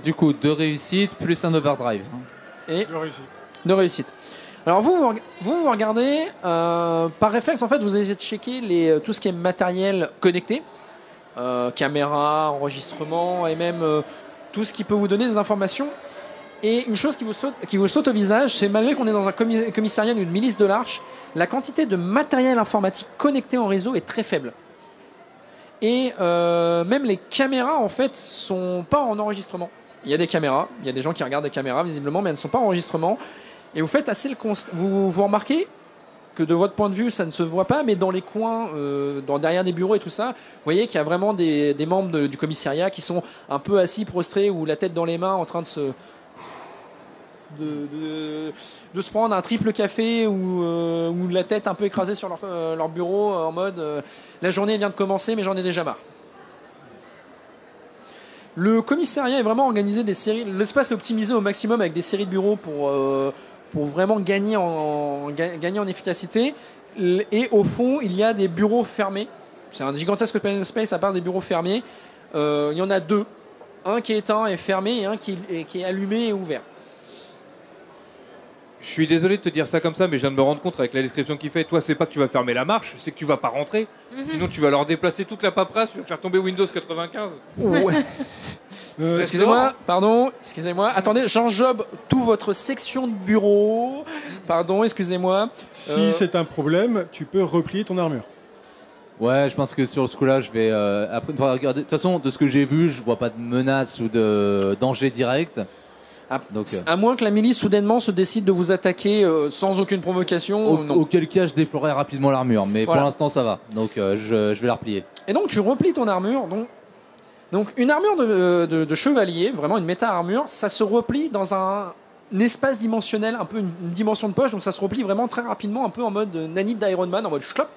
Du coup, 2 réussites plus un overdrive. Et De réussite. de réussite. Alors vous regardez, par réflexe, en fait, vous allez checker tout ce qui est matériel connecté, caméra, enregistrement et même tout ce qui peut vous donner des informations. Et une chose qui vous saute au visage, c'est malgré qu'on est dans un commissariat ou une milice de l'Arche, la quantité de matériel informatique connecté en réseau est très faible. Et même les caméras, en fait, sont pas en enregistrement. Il y a des caméras, il y a des gens qui regardent des caméras, visiblement, mais elles ne sont pas en enregistrement. Et vous faites assez le constat. Vous remarquez que de votre point de vue, ça ne se voit pas, mais dans les coins, derrière des bureaux et tout ça, vous voyez qu'il y a vraiment des membres du commissariat qui sont un peu assis, prostrés, ou la tête dans les mains, en train de se se prendre un triple café ou la tête un peu écrasée sur leur bureau en mode la journée vient de commencer mais j'en ai déjà marre. Le commissariat est vraiment organisé des séries, l'espace est optimisé au maximum avec des séries de bureaux pour vraiment gagner en efficacité, et au fond il y a des bureaux fermés, c'est un gigantesque open space à part des bureaux fermés, il y en a 2, un qui est éteint et fermé et un qui est allumé et ouvert. Je suis désolé de te dire ça comme ça, mais je viens de me rendre compte avec la description qu'il fait. Toi, c'est pas que tu vas fermer la marche, c'est que tu vas pas rentrer. Sinon, tu vas leur déplacer toute la paperasse, tu vas faire tomber Windows 95. Ouais. Excusez-moi, pardon, excusez-moi. Attendez, j'enjobe toute votre section de bureau. Pardon, excusez-moi. Si c'est un problème, tu peux replier ton armure. Ouais, je pense que sur ce coup-là, je vais après regarder. De toute façon, de ce que j'ai vu, je vois pas de menace ou de danger direct. Donc, à moins que la milice soudainement se décide de vous attaquer sans aucune provocation. Non. Auquel cas, je déploierai rapidement l'armure, mais Voilà. pour l'instant, ça va. Donc, je vais la replier. Et donc tu replies ton armure. Donc une armure de chevalier, vraiment une méta-armure, ça se replie dans un espace dimensionnel, un peu une dimension de poche. Donc ça se replie vraiment très rapidement, un peu en mode nanite d'Iron Man, en mode schlop.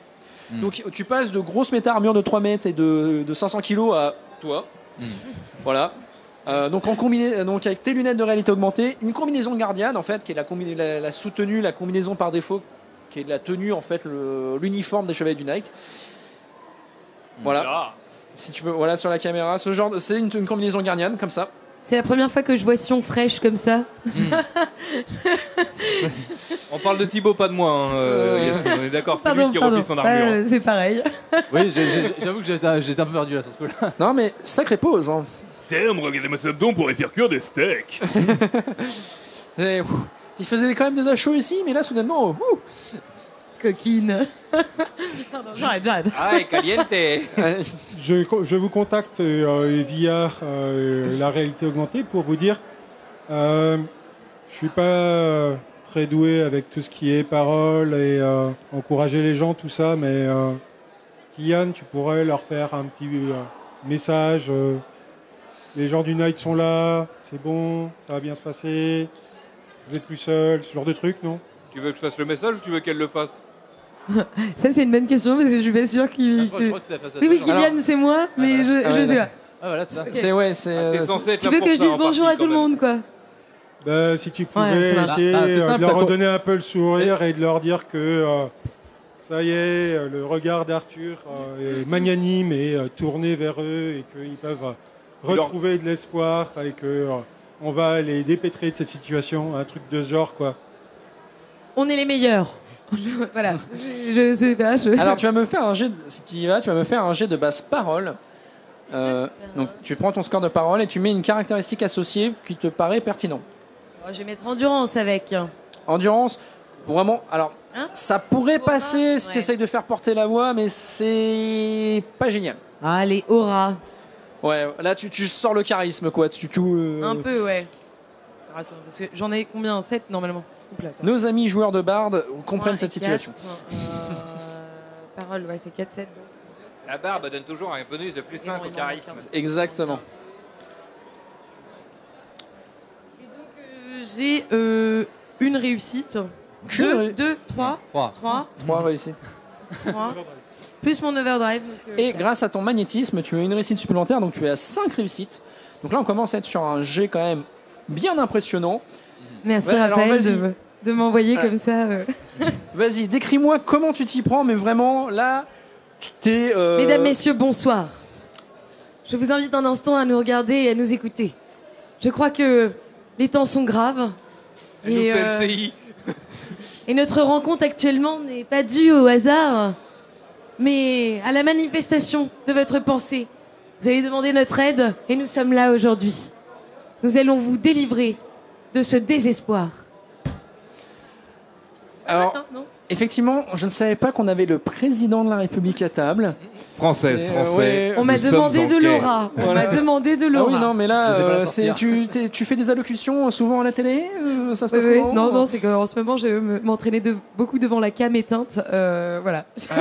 Donc tu passes de grosses méta-armures de 3 mètres et de 500 kilos à toi. Voilà. Donc avec tes lunettes de réalité augmentée, une combinaison gardienne en fait, qui est la sous-tenue, la combinaison par défaut, qui est la tenue en fait, l'uniforme des chevaliers du Knight. Voilà. Si tu peux, voilà sur la caméra, ce genre, c'est une combinaison gardienne comme ça. C'est la première fois que je vois Sion fraîche comme ça. On parle de Thibaut, pas de moi. Yasmine, on est d'accord, c'est lui qui replie son armure. C'est pareil. Oui, j'avoue que j'étais un peu perdu là sur ce coup-là. Non, mais sacrée pause. Hein. Damn, regardez-moi ce abdos, on pourrait faire cuire des steaks. Et, il faisait quand même des achats ici, mais là, soudainement, Coquine. Pardon, j'arrête. Ay, caliente. Je vous contacte via la réalité augmentée pour vous dire je suis pas très doué avec tout ce qui est parole et encourager les gens, tout ça, mais Kylian, tu pourrais leur faire un petit message. Les gens du Night sont là, c'est bon, ça va bien se passer, vous êtes plus seul, ce genre de truc, non? Tu veux que je fasse le message ou tu veux qu'elle le fasse? Ça, c'est une bonne question parce que je suis pas sûre qu'il. Je crois que c'est la face à Oui, face. Kylian, c'est moi, mais je sais pas. Ah voilà, c'est ça. T'es censé être Tu là veux pour que je ça, dise en bonjour partie, à tout le quand même. monde, quoi? Ben, si tu Ouais, pouvais ça marche. essayer Ah, c'est simple, de leur d'accord. redonner un peu le sourire et de leur dire que ça y est, le regard d'Arthur est magnanime et tourné vers eux et qu'ils peuvent retrouver de l'espoir et que on va les dépêtrer de cette situation, un truc de ce genre, quoi. On est les meilleurs. Voilà. Je sais pas. Alors, tu vas me faire un jet, si tu y vas, tu vas me faire un jet de basse parole. Donc, tu prends ton score de parole et tu mets une caractéristique associée qui te paraît pertinent. Je vais mettre endurance avec. Endurance, vraiment, alors, Hein ça pourrait Aura, passer si ouais. tu essayes de faire porter la voix, mais c'est pas génial. Ah, les auras. Ouais, là, tu sors le charisme, quoi. Un peu, ouais. Alors, attends, parce que j'en ai combien? 7 normalement. Oups là, attends. Nos amis joueurs de barde comprennent Ouais, cette et 4, situation. Parole, ouais, c'est 4, 7. La barbe donne toujours un bonus de plus 5 au charisme. Exactement. J'ai une réussite. Qu'une 2, 3. 3. 3 réussites. 3. Plus mon overdrive. Donc, Et grâce à ton magnétisme, tu as une réussite supplémentaire, donc tu es à 5 réussites. Donc là, on commence à être sur un jet quand même bien impressionnant. Merci Ouais, alors, Raphaël vas-y. de m'envoyer comme ça. Vas-y, décris-moi comment tu t'y prends, mais vraiment, là, tu t'es... Mesdames, messieurs, bonsoir. Je vous invite un instant à nous regarder et à nous écouter. Je crois que les temps sont graves. Elle nous fait le CI. Et notre rencontre actuellement n'est pas due au hasard, mais à la manifestation de votre pensée. Vous avez demandé notre aide et nous sommes là aujourd'hui. Nous allons vous délivrer de ce désespoir. Alors, Non. effectivement, je ne savais pas qu'on avait le président de la République à table. Française, C'est, français. ouais. On m'a Nous demandé sommes en de guerre. l'aura. On Voilà. m'a demandé de Ah l'aura. oui, non, mais Je sais pas là, la sortir. tu fais des allocutions souvent à la télé ça se Oui, passe oui. comment Non, c'est qu'en ce moment, je m'entraînais beaucoup devant la cam éteinte. Voilà. Ah,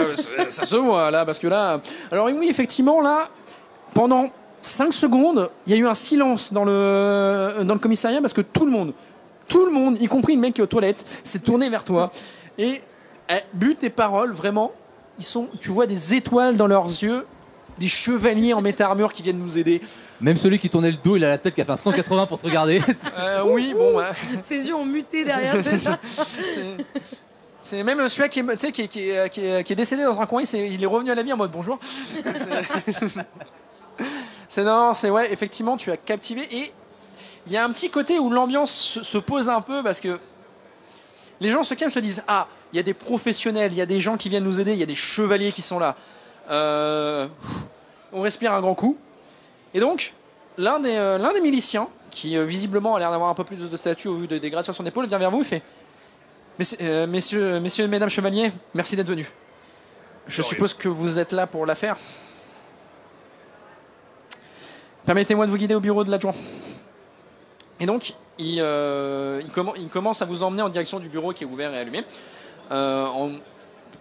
ça se voit là, parce que là. Alors oui, effectivement, là, pendant 5 secondes, il y a eu un silence dans le commissariat parce que tout le monde, y compris le mec qui est aux toilettes, s'est tourné vers toi. Et but tes paroles, vraiment, tu vois des étoiles dans leurs yeux, des chevaliers en méta-armure qui viennent nous aider. Même celui qui tournait le dos, il a la tête qui a fait un 180 pour te regarder. Oui, bon, ouais. Ses yeux ont muté derrière. C'est même celui-là qui est, tu sais, qui est décédé dans un coin, il est revenu à la vie en mode bonjour. Ouais, effectivement, tu as captivé et il y a un petit côté où l'ambiance se pose un peu parce que les gens se calment, se disent ah, il y a des professionnels, il y a des gens qui viennent nous aider, il y a des chevaliers qui sont là. On respire un grand coup. Et donc, l'un des miliciens, qui visiblement a l'air d'avoir un peu plus de statut au vu des dégradations sur son épaule, vient vers vous et fait messieurs, mesdames chevaliers, merci d'être venus. Je suppose que vous êtes là pour l'affaire. Permettez-moi de vous guider au bureau de l'adjoint. Et donc, il commence à vous emmener en direction du bureau qui est ouvert et allumé. On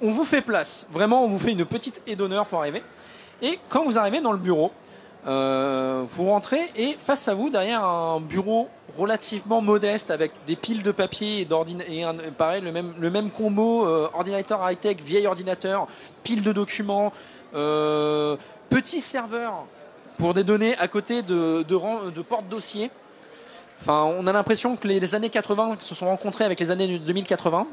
vous fait place. Vraiment, on vous fait une petite aide d'honneur pour arriver. Et quand vous arrivez dans le bureau, vous rentrez et face à vous, derrière un bureau relativement modeste avec des piles de papier et pareil, le même combo ordinateur high-tech, vieil ordinateur, pile de documents, petit serveur pour des données à côté de porte-dossiers. Enfin, on a l'impression que les années 80 se sont rencontrées avec les années 2080.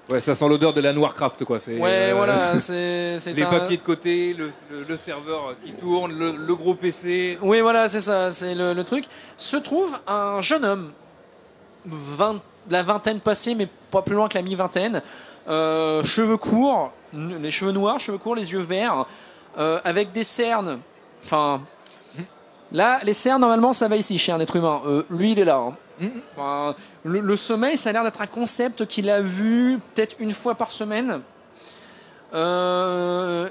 Ouais, ça sent l'odeur de la Warcraft, quoi. Ouais, voilà. C'est les papiers de côté, le serveur qui tourne, le gros PC. Oui, voilà, c'est ça, c'est le truc. Se trouve un jeune homme, la vingtaine passée, mais pas plus loin que la mi-vingtaine. Cheveux courts, les cheveux noirs, cheveux courts, les yeux verts, avec des cernes. Enfin, là, les cernes, normalement, ça va ici chez un être humain. Lui, il est là. Hein. Enfin, le sommeil, ça a l'air d'être un concept qu'il a vu peut-être une fois par semaine. On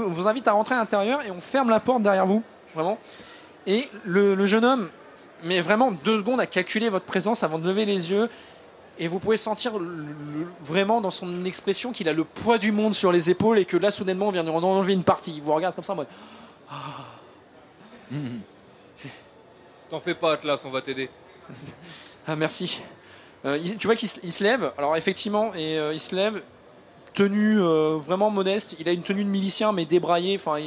vous invite à rentrer à l'intérieur et on ferme la porte derrière vous, vraiment. Et le jeune homme met vraiment 2 secondes à calculer votre présence avant de lever les yeux. Et vous pouvez sentir vraiment dans son expression qu'il a le poids du monde sur les épaules et que là, soudainement, on vient de enlever une partie. Il vous regarde comme ça en mode... T'en fais pas, Atlas, on va t'aider. Ah, merci. Tu vois qu'il se lève. Alors, effectivement, il se lève, tenue vraiment modeste. Il a une tenue de milicien, mais débraillée. Enfin,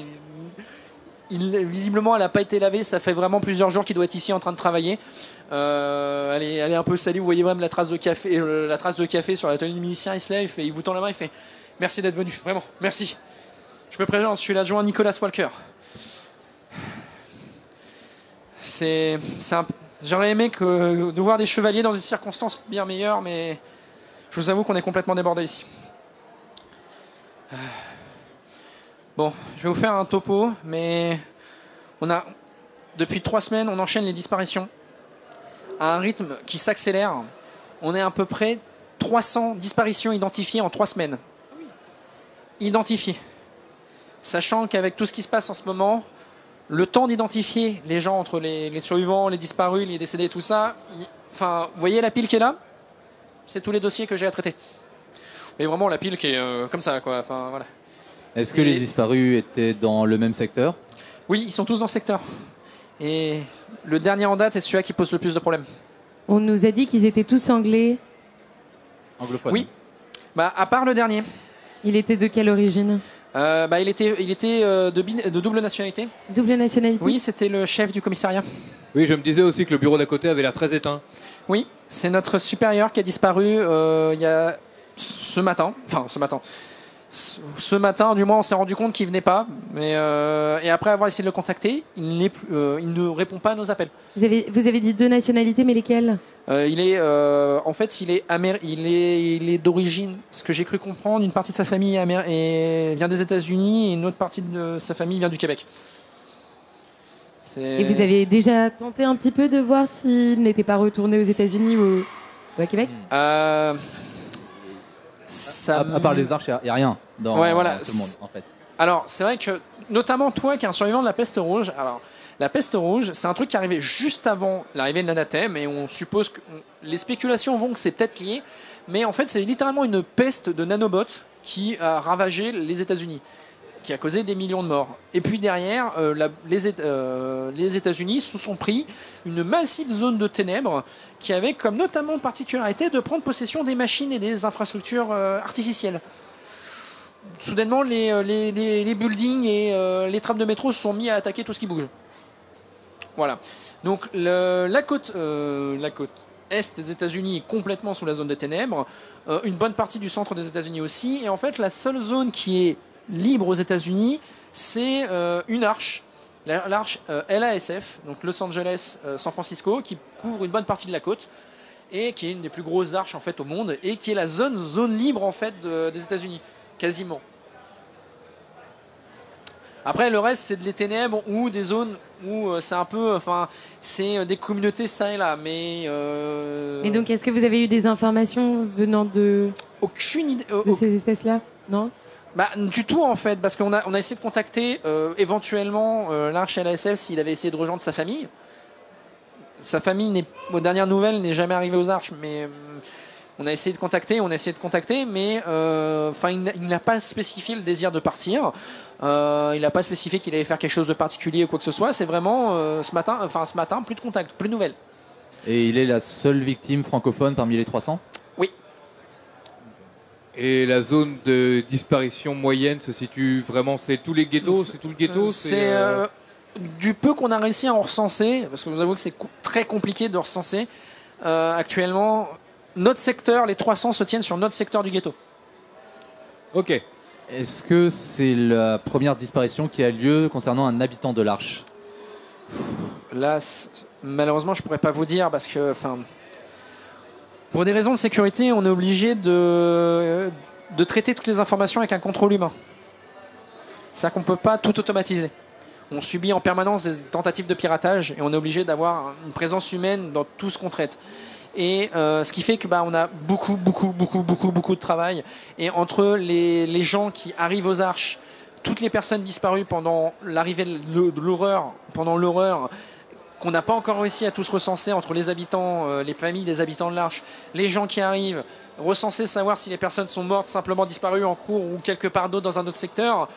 visiblement, elle n'a pas été lavée. Ça fait vraiment plusieurs jours qu'il doit être ici en train de travailler. Elle est un peu salie. Vous voyez même la trace de café sur la tenue du milicien. Il se lève, il vous tend la main, il fait merci d'être venu, vraiment, merci. Je me présente, je suis l'adjoint Nicolas Walker. J'aurais aimé de voir des chevaliers dans des circonstances bien meilleures, mais je vous avoue qu'on est complètement débordé ici. Bon, je vais vous faire un topo, mais depuis 3 semaines, on enchaîne les disparitions à un rythme qui s'accélère. On est à peu près 300 disparitions identifiées en 3 semaines. Identifiées. Sachant qu'avec tout ce qui se passe en ce moment, le temps d'identifier les gens entre les survivants, les disparus, les décédés, tout ça, enfin, vous voyez la pile qui est là ? C'est tous les dossiers que j'ai à traiter. Vous voyez vraiment la pile qui est comme ça, quoi. Enfin, voilà. Est-ce que les disparus étaient dans le même secteur ? Oui, ils sont tous dans ce secteur. Et le dernier en date est celui-là qui pose le plus de problèmes. On nous a dit qu'ils étaient tous anglais. Anglophones. Oui. Bah, à part le dernier. Il était de quelle origine ? Il était de double nationalité. Double nationalité ? Oui, c'était le chef du commissariat. Oui, je me disais aussi que le bureau d'à côté avait l'air très éteint. Oui, c'est notre supérieur qui a disparu il y a ce matin. Enfin, ce matin, du moins, on s'est rendu compte qu'il venait pas. Et après avoir essayé de le contacter, il ne répond pas à nos appels. Vous avez dit 2 nationalités, mais lesquelles ? Il est d'origine, ce que j'ai cru comprendre, une partie de sa famille vient des États-Unis et une autre partie de sa famille vient du Québec. Et vous avez déjà tenté un petit peu de voir s'il n'était pas retourné aux États-Unis ou au Québec ? À part les arches, il n'y a rien dans ouais, voilà. ce monde, en fait. Alors, c'est vrai que, notamment toi qui es un survivant de la peste rouge, alors, la peste rouge, c'est un truc qui est arrivé juste avant l'arrivée de l'anathème, et on suppose que les spéculations vont que c'est peut-être lié, mais en fait, c'est littéralement une peste de nanobots qui a ravagé les États-Unis, qui a causé des millions de morts. Et puis derrière, les États-Unis se sont pris une massive zone de ténèbres qui avait comme notamment particularité de prendre possession des machines et des infrastructures artificielles. Soudainement, les buildings et les trames de métro se sont mis à attaquer tout ce qui bouge. Voilà. Donc la côte est des États-Unis est complètement sous la zone de ténèbres. Une bonne partie du centre des États-Unis aussi. Et en fait, la seule zone qui est libre aux États-Unis, c'est une arche, l'arche LASF, donc Los Angeles, San Francisco, qui couvre une bonne partie de la côte et qui est une des plus grosses arches en fait au monde et qui est la zone libre en fait des États-Unis, quasiment. Après, le reste, c'est des ténèbres ou des zones où c'est un peu, enfin, c'est des communautés ça et là, mais. Et donc, est-ce que vous avez eu des informations venant de aucune idée de ces espèces-là ? Non ? Bah, du tout en fait, parce qu'on a essayé de contacter éventuellement l'arche LASF s'il avait essayé de rejoindre sa famille. Sa famille, aux dernières nouvelles, n'est jamais arrivée aux arches, mais on a essayé de contacter, mais il n'a pas spécifié le désir de partir. Il n'a pas spécifié qu'il allait faire quelque chose de particulier ou quoi que ce soit. C'est vraiment ce matin, plus de contact, plus de nouvelles. Et il est la seule victime francophone parmi les 300 ? Oui. Et la zone de disparition moyenne se situe vraiment, c'est tous les ghettos, c'est tout le ghetto. C'est du peu qu'on a réussi à en recenser, parce que vous avouez que c'est très compliqué de recenser. Actuellement, notre secteur, les 300 se tiennent sur notre secteur du ghetto. Ok. Est-ce que c'est la première disparition qui a lieu concernant un habitant de l'Arche ? là, malheureusement, je pourrais pas vous dire parce que, enfin, pour des raisons de sécurité, on est obligé de traiter toutes les informations avec un contrôle humain. C'est-à-dire qu'on ne peut pas tout automatiser. On subit en permanence des tentatives de piratage et on est obligé d'avoir une présence humaine dans tout ce qu'on traite. Et ce qui fait que on a beaucoup de travail. Et entre les gens qui arrivent aux arches, toutes les personnes disparues pendant l'arrivée de l'horreur, pendant l'horreur, qu'on n'a pas encore réussi à tous recenser entre les habitants, les familles des habitants de l'Arche, les gens qui arrivent, recenser, savoir si les personnes sont mortes, simplement disparues en cours ou quelque part d'autre dans un autre secteur.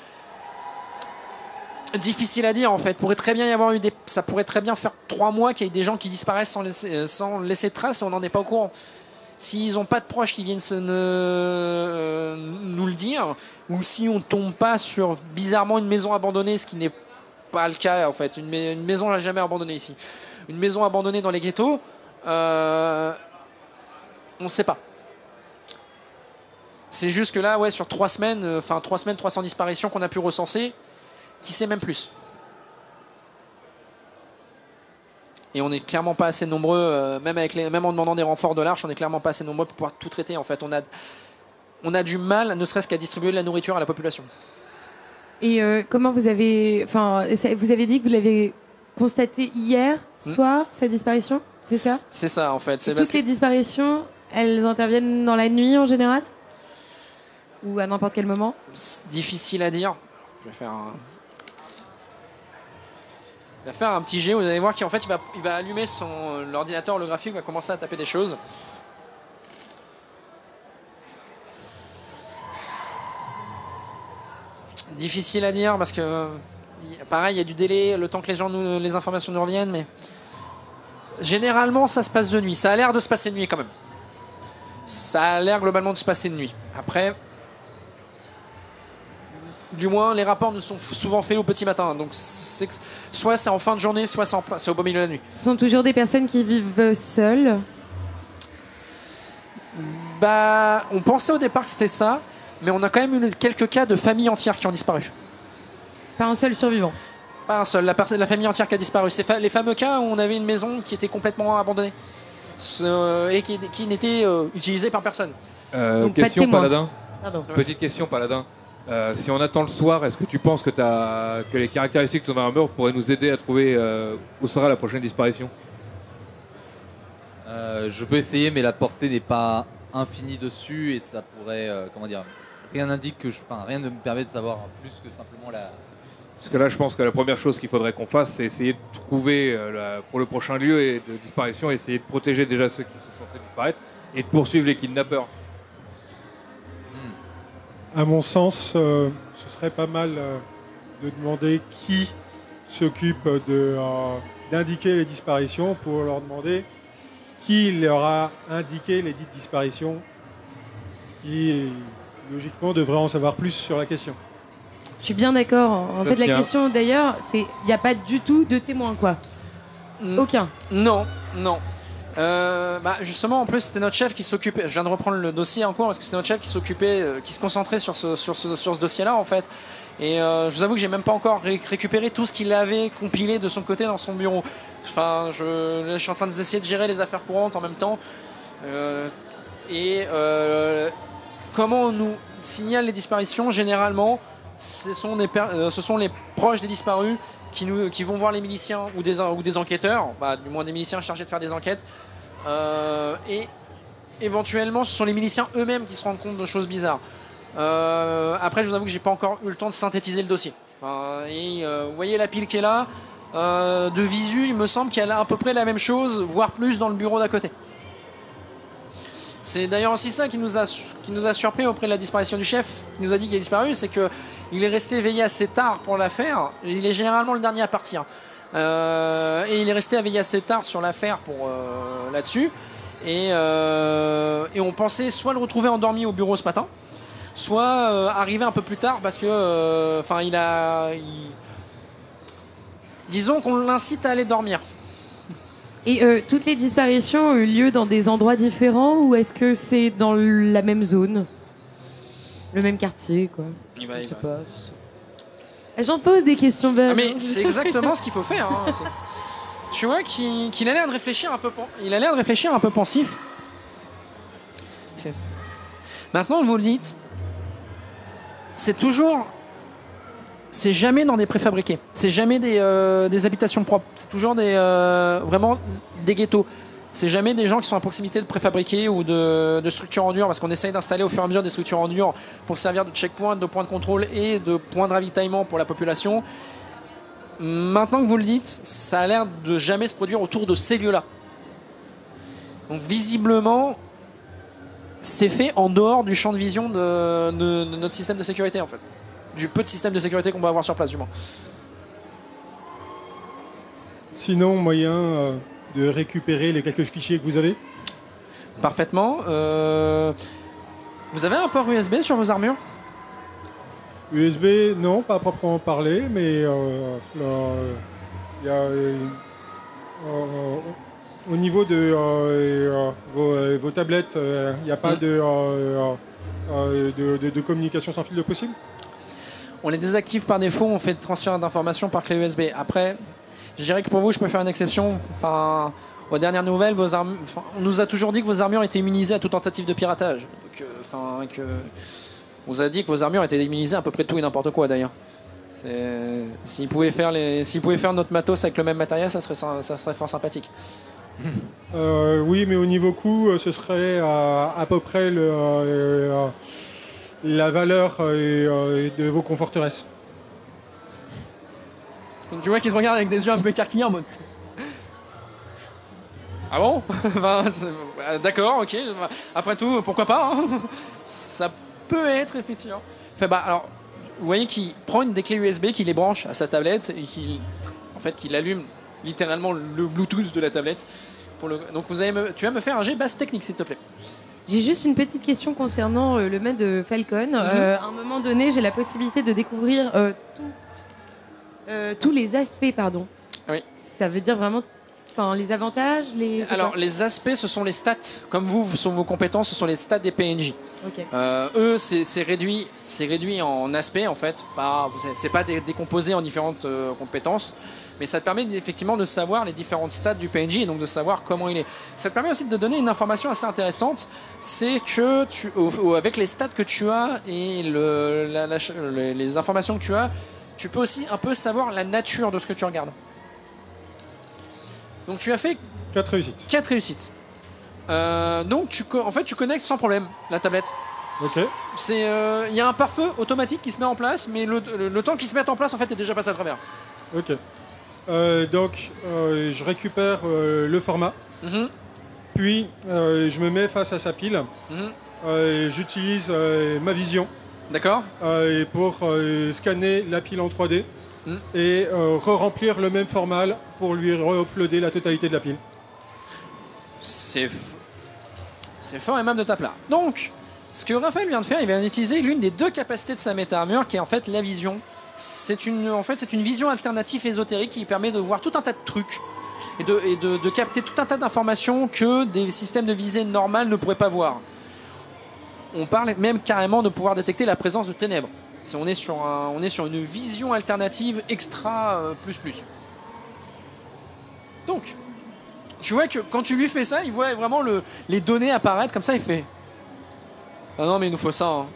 Difficile à dire en fait. Pourrait très bien y avoir eu ça pourrait très bien faire 3 mois qu'il y ait des gens qui disparaissent sans laisser de traces et on n'en est pas au courant. S'ils n'ont pas de proches qui viennent nous le dire, ou si on ne tombe pas sur bizarrement une maison abandonnée, ce qui n'est pas le cas en fait. Une maison n'a jamais abandonné ici. Une maison abandonnée dans les ghettos, on ne sait pas. C'est juste que là, ouais, sur 3 semaines, 300 disparitions qu'on a pu recenser, qui sait même plus. Et on n'est clairement pas assez nombreux, même en demandant des renforts de l'Arche, on n'est clairement pas assez nombreux pour pouvoir tout traiter. En fait, on a du mal, ne serait-ce qu'à distribuer de la nourriture à la population. Et comment vous avez dit que vous l'avez constaté hier soir, cette disparition, c'est ça? C'est ça, en fait. Toutes les disparitions, elles interviennent dans la nuit en général? Ou à n'importe quel moment? C'est difficile à dire. Je vais faire un petit jet, vous allez voir qu'en fait il va allumer l'ordinateur holographique, va commencer à taper des choses. Difficile à dire parce que pareil, il y a du délai, le temps que les informations nous reviennent, mais généralement ça se passe de nuit. Ça a l'air de se passer de nuit quand même. Ça a l'air globalement de se passer de nuit. Après, du moins, les rapports nous sont souvent faits au petit matin. Donc, soit c'est en fin de journée, soit c'est au beau milieu de la nuit. Ce sont toujours des personnes qui vivent seules? On pensait au départ que c'était ça, mais on a quand même eu quelques cas de familles entières qui ont disparu. Pas un seul survivant? Pas un seul, la famille entière qui a disparu. C'est les fameux cas où on avait une maison qui était complètement abandonnée et qui n'était utilisée par personne. Question Paladin. Pardon. Petite question Paladin. Si on attend le soir, est-ce que tu penses que les caractéristiques de ton armure pourraient nous aider à trouver où sera la prochaine disparition? Je peux essayer, mais la portée n'est pas infinie dessus et ça pourrait, rien n'indique rien ne me permet de savoir plus que simplement la. Parce que là, je pense que la première chose qu'il faudrait qu'on fasse, c'est essayer de trouver pour le prochain lieu et de disparition, essayer de protéger déjà ceux qui sont censés disparaître et de poursuivre les kidnappeurs. À mon sens, ce serait pas mal de demander qui s'occupe d'indiquer les disparitions pour leur demander qui leur a indiqué les dites disparitions, qui logiquement devrait en savoir plus sur la question. Je suis bien d'accord. En fait, la question d'ailleurs, c'est il n'y a pas du tout de témoins, quoi. Aucun. Non. Justement, en plus, c'était notre chef qui s'occupait. Je viens de reprendre le dossier en cours parce que c'était notre chef qui s'occupait, qui se concentrait sur ce dossier-là, en fait. Et je vous avoue que j'ai même pas encore récupéré tout ce qu'il avait compilé de son côté dans son bureau. Enfin, je suis en train d'essayer de gérer les affaires courantes en même temps. Comment on nous signale les disparitions? Généralement, ce sont les proches des disparus qui vont voir les miliciens ou des enquêteurs, du moins des miliciens chargés de faire des enquêtes. Et éventuellement, ce sont les miliciens eux-mêmes qui se rendent compte de choses bizarres. Après, je vous avoue que j'ai pas encore eu le temps de synthétiser le dossier. Vous voyez la pile qui est là. De visu, il me semble qu'elle a à peu près la même chose, voire plus dans le bureau d'à côté. C'est d'ailleurs aussi ça qui nous a surpris auprès de la disparition du chef, qui nous a dit qu'il a disparu, c'est qu'il est resté éveillé assez tard pour l'affaire. Il est généralement le dernier à partir. Et il est resté éveillé assez tard sur l'affaire là-dessus. Et on pensait soit le retrouver endormi au bureau ce matin, soit arriver un peu plus tard parce que disons qu'on l'incite à aller dormir. Et toutes les disparitions ont eu lieu dans des endroits différents ou est-ce que c'est dans la même zone? Le même quartier, quoi. Je J'en pose des questions belles. Mais c'est exactement ce qu'il faut faire. tu vois qu'il a l'air de réfléchir un peu. Il a l'air de réfléchir un peu pensif. Il fait, maintenant, vous le dites, c'est jamais dans des préfabriqués. C'est jamais des habitations propres. C'est toujours vraiment des ghettos. C'est jamais des gens qui sont à proximité de préfabriqués ou de structures en dur, parce qu'on essaye d'installer au fur et à mesure des structures en dur pour servir de checkpoint, de point de contrôle et de point de ravitaillement pour la population. Maintenant que vous le dites, ça a l'air de jamais se produire autour de ces lieux-là. Donc visiblement, c'est fait en dehors du champ de vision de notre système de sécurité, en fait. Du peu de système de sécurité qu'on va avoir sur place, du moins. Sinon, moyen de récupérer les quelques fichiers que vous avez? Parfaitement. Vous avez un port USB sur vos armures? USB, non, pas à proprement parler, mais il y a, au niveau de vos tablettes, il n'y a pas de communication sans fil de possible? On les désactive par défaut, on fait le transfert d'informations par clé USB. Après, je dirais que pour vous, je peux faire une exception. Enfin, aux dernières nouvelles, on nous a toujours dit que vos armures étaient immunisées à toute tentative de piratage. Donc, on vous a dit que vos armures étaient immunisées à peu près de tout et n'importe quoi, d'ailleurs. S'ils pouvaient faire notre matos avec le même matériel, ça serait fort sympathique. Oui, mais au niveau coût, ce serait à peu près la valeur de vos conforteresses. Donc, tu vois qu'ils se regardent avec des yeux un peu écarquillés en mode. Ah bon? D'accord, ok. Après tout, pourquoi pas, hein. Ça peut être, effectivement. Enfin, alors, vous voyez qu'il prend une des clés USB, qu'il les branche à sa tablette et qu'il allume littéralement le Bluetooth de la tablette. Donc tu vas me faire un jet base technique, s'il te plaît. J'ai juste une petite question concernant le mode de Falcon. À un moment donné, j'ai la possibilité de découvrir tous les aspects, pardon. Oui. Ça veut dire vraiment les avantages, Alors, les aspects, ce sont les stats. Comme vous sont vos compétences, ce sont les stats des PNJ. Ok. Eux, c'est réduit en aspects, en fait. C'est pas décomposé en différentes compétences. Mais ça te permet effectivement de savoir les différentes stats du PNJ et donc de savoir comment il est. Ça te permet aussi de te donner une information assez intéressante. C'est que avec les stats que tu as et les informations que tu as, tu peux aussi un peu savoir la nature de ce que tu regardes. Donc tu as fait 4 réussites. 4 réussites. Donc tu connectes sans problème la tablette. Ok. Il y a un pare-feu automatique qui se met en place, mais le temps qu'il se mette en place en fait est déjà passé à travers. Ok. Donc je récupère le format. Puis je me mets face à sa pile. J'utilise ma vision. D'accord. Pour scanner la pile en 3D. Et re-remplir le même format pour lui re-uploader la totalité de la pile. C'est fort aimable de ta part. Donc, ce que Raphaël vient de faire, il vient d'utiliser l'une des 2 capacités de sa méta-armure, qui est en fait la vision. C'est une vision alternative ésotérique qui permet de voir tout un tas de trucs et de capter tout un tas d'informations que des systèmes de visée normales ne pourraient pas voir. On parle même carrément de pouvoir détecter la présence de ténèbres. On est sur une vision alternative extra plus. Donc, tu vois que quand tu lui fais ça, il voit vraiment les données apparaître comme ça, il fait « Ah non, mais il nous faut ça. Hein.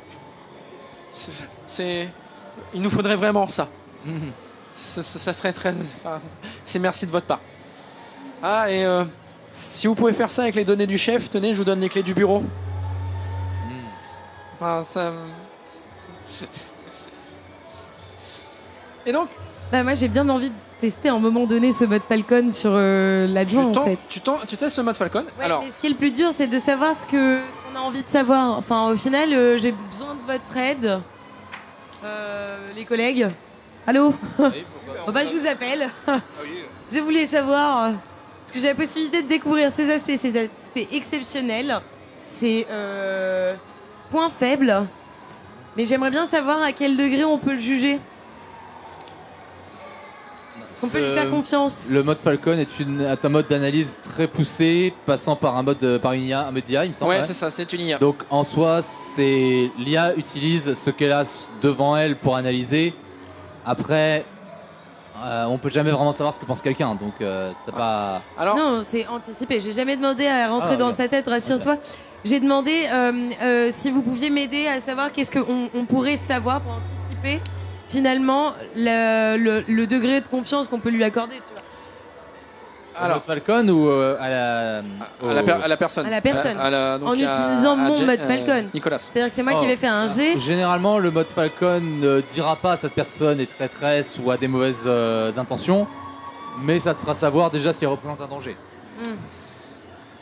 Il nous faudrait vraiment ça. Ça serait très... c'est merci de votre part. Ah, et si vous pouvez faire ça avec les données du chef, tenez, je vous donne les clés du bureau. Enfin, ça... Et donc moi j'ai bien envie de tester à un moment donné ce mode Falcon sur l'adjoint en fait. Tu testes ce mode Falcon. Ouais, alors, mais ce qui est le plus dur, c'est de savoir ce qu'on a envie de savoir. Enfin, au final, j'ai besoin de votre aide. Les collègues. Allô? Je vous appelle. Je voulais savoir, parce que j'ai la possibilité de découvrir ces aspects exceptionnels, ces points faibles. Mais j'aimerais bien savoir à quel degré on peut le juger. Est-ce qu'on peut lui faire confiance? Le mode Falcon est un mode d'analyse très poussé, passant par un mode d'IA, il me semble. Ouais, c'est ça, c'est une IA. Donc en soi, l'IA utilise ce qu'elle a devant elle pour analyser. Après, On peut jamais vraiment savoir ce que pense quelqu'un, donc c'est pas. Alors, Non, c'est anticipé. J'ai jamais demandé à rentrer Ah, dans ok. sa tête, rassure-toi. J'ai demandé si vous pouviez m'aider à savoir qu'est-ce qu'on pourrait savoir pour anticiper finalement le degré de confiance qu'on peut lui accorder. Tu vois. alors, Falcon ou à la. à la personne. À la personne. Donc En utilisant mon mode Falcon. Nicolas. C'est-à-dire que c'est moi Oh. qui vais faire un jet. Généralement, le mode Falcon ne dira pas à cette personne est traîtresse ou a des mauvaises intentions, mais ça te fera savoir déjà si elle représente un danger. Mm.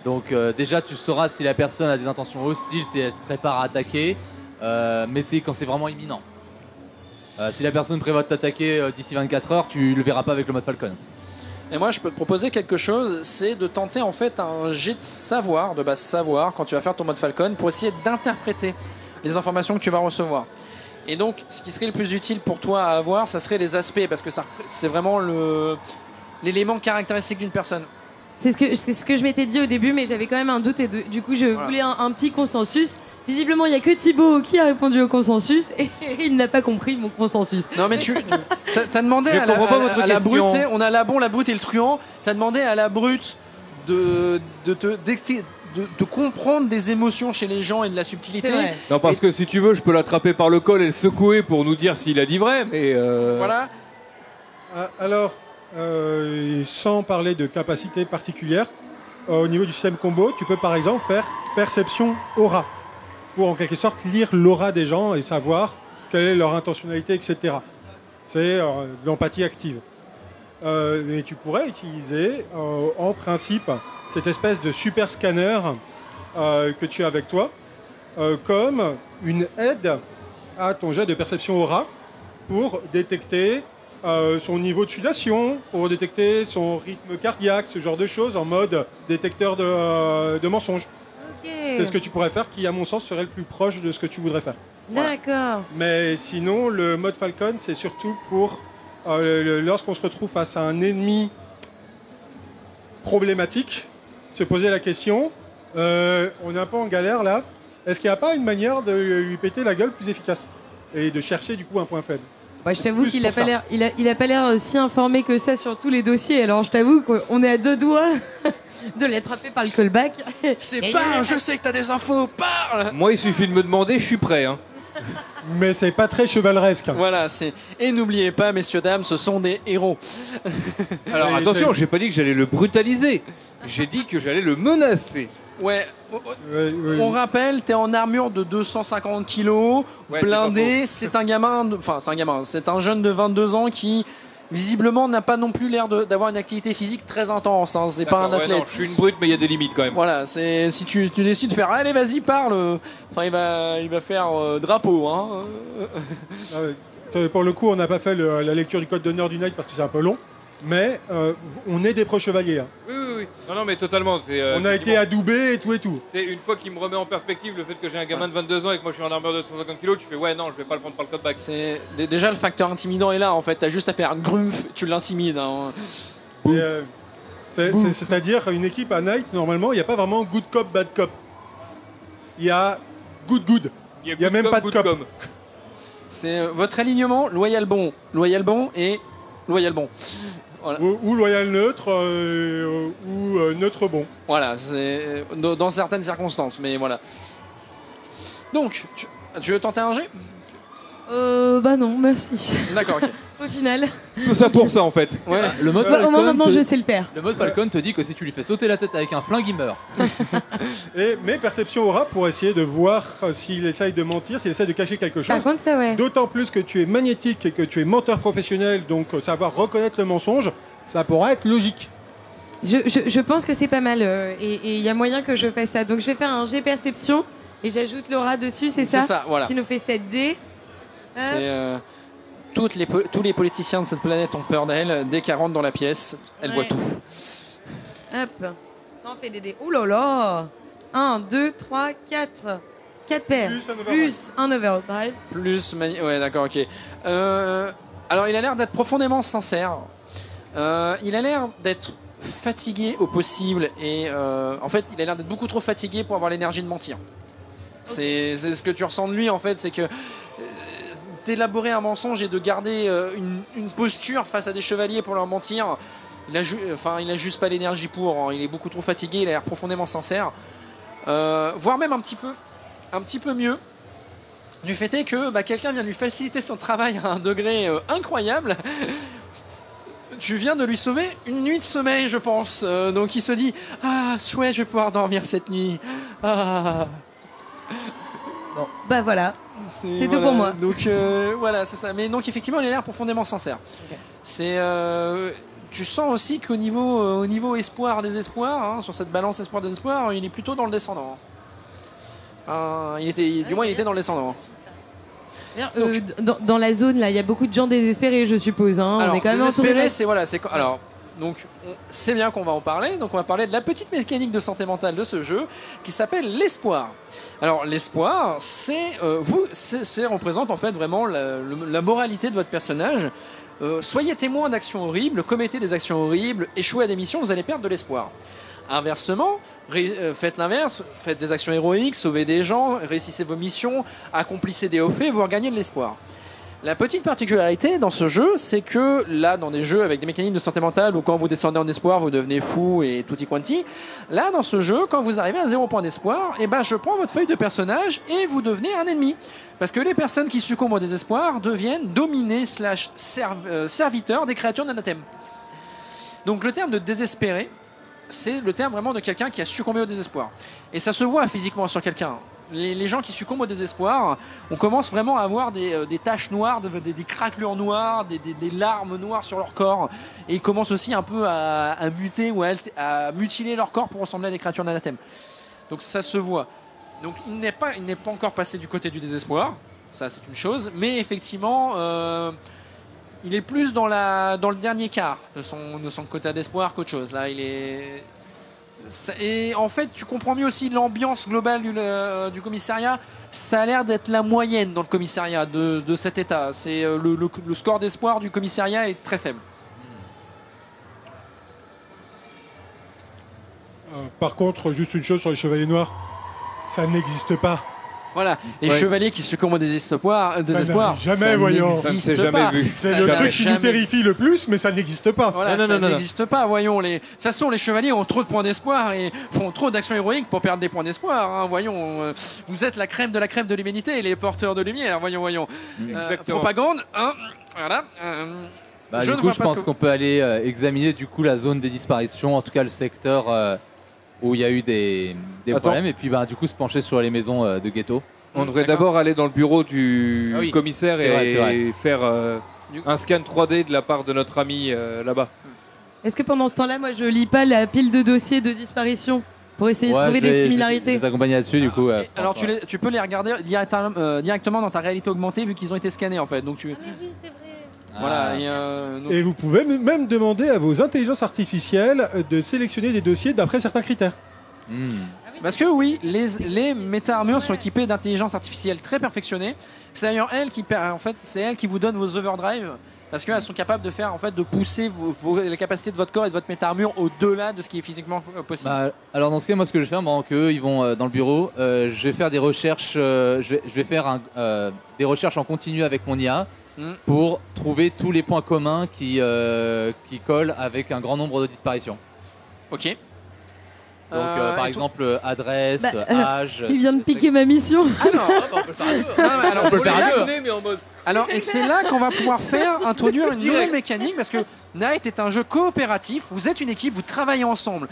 Donc déjà, tu sauras si la personne a des intentions hostiles, si elle se prépare à attaquer, mais c'est quand c'est vraiment imminent. Si la personne prévoit de t'attaquer d'ici 24 heures, tu le verras pas avec le mode Falcon. Et moi, je peux te proposer quelque chose, c'est de tenter en fait un jet de savoir, de base savoir, quand tu vas faire ton mode Falcon, pour essayer d'interpréter les informations que tu vas recevoir. Et donc, ce qui serait le plus utile pour toi à avoir, ça serait les aspects, parce que ça, c'est vraiment l'élément caractéristique d'une personne. C'est ce que je m'étais dit au début, mais j'avais quand même un doute et du coup je voulais un petit consensus. Visiblement, il n'y a que Thibaut qui a répondu au consensus et il n'a pas compris mon consensus. Non, mais t'as demandé Je à la comprends pas votre à la brute, question. tu sais, on a la bon, la brute et le truand. T'as demandé à la brute de comprendre des émotions chez les gens et de la subtilité. C'est vrai. Non, parce que si tu veux, je peux l'attraper par le col et le secouer pour nous dire s'il a dit vrai, mais. Voilà. Alors, sans parler de capacité particulière, au niveau du système combo, tu peux par exemple faire perception aura, pour en quelque sorte lire l'aura des gens et savoir quelle est leur intentionnalité, etc. C'est de l'empathie active. Mais tu pourrais utiliser en principe cette espèce de super scanner que tu as avec toi comme une aide à ton jet de perception aura pour détecter son niveau de sudation, pour détecter son rythme cardiaque, ce genre de choses en mode détecteur de mensonges. Ok. C'est ce que tu pourrais faire qui, à mon sens, serait le plus proche de ce que tu voudrais faire. D'accord. Mais sinon, le mode Falcon, c'est surtout pour lorsqu'on se retrouve face à un ennemi problématique, se poser la question, on est un peu en galère là, est-ce qu'il n'y a pas une manière de lui péter la gueule plus efficace et de chercher du coup un point faible? Bah, je t'avoue Plus qu'il a pour pas ça. l'air, il a pas l'air si informé que ça sur tous les dossiers. Alors je t'avoue qu'on est à deux doigts de l'attraper par le callback. Parle, je sais que t'as des infos, parle. Moi, il suffit de me demander, je suis prêt. Hein. Mais c'est pas très chevaleresque. Voilà, c'est. Et n'oubliez pas, messieurs dames, ce sont des héros. Alors Et attention, j'ai pas dit que j'allais le brutaliser. J'ai dit que j'allais le menacer. Ouais. Oui. On rappelle, t'es en armure de 250 kilos, Ouais, blindé. C'est un gamin, enfin c'est un gamin, c'est un jeune de 22 ans qui visiblement n'a pas non plus l'air d'avoir une activité physique très intense. Hein. C'est pas un D'accord, ouais, athlète. non, je suis une brute, mais il y a des limites quand même. Voilà, c'est si tu décides de faire allez vas-y parle, enfin il va faire drapeau hein. Ah ouais. Pour le coup, on n'a pas fait la lecture du code d'honneur du Knight parce que c'est un peu long. Mais on est des pro-chevaliers. Hein. Oui. Non, mais totalement. On a été adoubés et tout et tout. C'est une fois qu'il me remet en perspective le fait que j'ai un gamin de 22 ans et que moi je suis en armure de 250 kg, tu fais ouais, non, je vais pas le prendre par le cutback. C'est déjà le facteur intimidant est là en fait. T'as juste à faire grumph, tu l'intimides. Hein. C'est-à-dire une équipe à Knight, normalement, il n'y a pas vraiment good cop, bad cop. Il y a good. Il y a good même com, pas de good cop. com. C'est votre alignement loyal bon et loyal bon. Voilà. Ou loyal neutre, ou neutre bon. Voilà, c'est dans certaines circonstances, mais voilà. Donc, tu veux tenter un jet? Bah non, merci. D'accord, ok. Au final. Tout ça pour ça en fait. Ouais. Le mode Au moins Falcon maintenant te- je sais le faire. Le mode Falcon te dit que si tu lui fais sauter la tête avec un flingue, il meurt. Mais perception aura pour essayer de voir s'il essaye de mentir, s'il essaye de cacher quelque chose. Par contre ça ouais. D'autant plus que tu es magnétique et que tu es menteur professionnel, donc savoir reconnaître le mensonge, ça pourrait être logique. Je pense que c'est pas mal et il y a moyen que je fasse ça. Donc je vais faire un jet perception et j'ajoute l'aura dessus, c'est ça? C'est ça, voilà. Qui nous fait 7D. C'est tous les politiciens de cette planète ont peur d'elle. Dès qu'elle rentre dans la pièce, elle voit Ouais. tout. Hop. Ça en fait des dés. Ouh là là. 1, 2, 3, 4. 4 paires. Plus un overdrive. Plus un overdrive. Ouais, d'accord, ok. Alors, il a l'air d'être profondément sincère. Il a l'air d'être fatigué au possible et en fait, il a l'air d'être beaucoup trop fatigué pour avoir l'énergie de mentir. C'est ce que tu ressens de lui en fait, c'est que d'élaborer un mensonge et de garder une posture face à des chevaliers pour leur mentir. Il a juste pas l'énergie pour, hein. Il est beaucoup trop fatigué, il a l'air profondément sincère. Voire même un petit peu mieux. Du fait est que quelqu'un vient lui faciliter son travail à un degré incroyable. Tu viens de lui sauver une nuit de sommeil, je pense. Donc il se dit « Ah, souhait, je vais pouvoir dormir cette nuit. Ah. » Bon, bah voilà. C'est tout pour moi. Donc voilà, c'est ça. Mais donc effectivement, il a l'air profondément sincère. Okay. C'est... tu sens aussi qu'au niveau espoir-désespoir, hein, sur cette balance espoir-désespoir, il est plutôt dans le descendant. Il était dans le descendant. Dans la zone, là, il y a beaucoup de gens désespérés, je suppose. Hein. Alors, on est quand même désespérés, c'est bien qu'on va en parler. Donc, on va parler de la petite mécanique de santé mentale de ce jeu qui s'appelle l'espoir. Alors, l'espoir, représente en fait vraiment la moralité de votre personnage. Soyez témoin d'actions horribles, commettez des actions horribles, échouez à des missions, vous allez perdre de l'espoir. Inversement, faites l'inverse, faites des actions héroïques, sauvez des gens, réussissez vos missions, accomplissez des hauts faits, vous regagnez de l'espoir. La petite particularité dans ce jeu, c'est que là, dans des jeux avec des mécaniques de santé mentale où quand vous descendez en espoir, vous devenez fou et tutti quanti, là, dans ce jeu, quand vous arrivez à 0 point d'espoir, je prends votre feuille de personnage et vous devenez un ennemi. Parce que les personnes qui succombent au désespoir deviennent dominés / serviteurs des créatures d'anathème. Donc le terme de désespéré, c'est le terme vraiment de quelqu'un qui a succombé au désespoir. Et ça se voit physiquement sur quelqu'un. Les gens qui succombent au désespoir, on commence vraiment à avoir des taches noires, des craquelures noires, des larmes noires sur leur corps. Et ils commencent aussi un peu à muter ou à mutiler leur corps pour ressembler à des créatures d'anathème. Donc ça se voit. Donc il n'est pas encore passé du côté du désespoir, ça c'est une chose. Mais effectivement, il est plus dans le dernier quart de son quota d'espoir qu'autre chose. Là, il est... Et en fait, tu comprends mieux aussi l'ambiance globale du commissariat. Ça a l'air d'être la moyenne dans le commissariat de cet état. C'est le score d'espoir du commissariat est très faible. Par contre, juste une chose sur les chevaliers noirs, ça n'existe pas. Voilà, les chevaliers qui succombent au désespoir, jamais, voyons. Ça ne s'est jamais vu. C'est le truc qui nous terrifie le plus, mais ça n'existe pas. Voilà, ça n'existe pas, voyons. De toute façon, les chevaliers ont trop de points d'espoir et font trop d'actions héroïques pour perdre des points d'espoir. Hein. Voyons, vous êtes la crème de l'humanité, les porteurs de lumière. Voyons. Propagande, hein, voilà. Du coup, je pense qu'on peut aller examiner du coup la zone des disparitions, en tout cas le secteur où il y a eu des problèmes, et puis du coup se pencher sur les maisons de ghetto. On devrait d'abord aller dans le bureau du commissaire et faire un scan 3D de la part de notre ami là-bas. Est-ce que pendant ce temps-là, moi je lis pas la pile de dossiers de disparition pour essayer de trouver des similarités? Je vais t'accompagner là-dessus du coup. Alors tu peux les regarder directement dans ta réalité augmentée vu qu'ils ont été scannés en fait. Donc Ah mais oui, c'est vrai. Voilà, et vous pouvez même demander à vos intelligences artificielles de sélectionner des dossiers d'après certains critères. Parce que oui, les méta-armures sont équipées d'intelligence artificielle très perfectionnée. C'est d'ailleurs elle qui vous donne vos overdrive. Parce qu'elles sont capables de pousser les capacités de votre corps et de votre méta-armure au-delà de ce qui est physiquement possible. Alors dans ce cas, moi ce que je vais faire, pendant qu'eux ils vont dans le bureau, je vais faire des recherches, je vais faire des recherches en continu avec mon IA. Pour trouver tous les points communs qui collent avec un grand nombre de disparitions. Ok. Donc par exemple adresse, âge... Il vient de piquer ma mission. Ah non, on peut le faire à deux. Mais en mode... Alors, et c'est là qu'on va pouvoir introduire une nouvelle mécanique, parce que Night est un jeu coopératif, vous êtes une équipe, vous travaillez ensemble.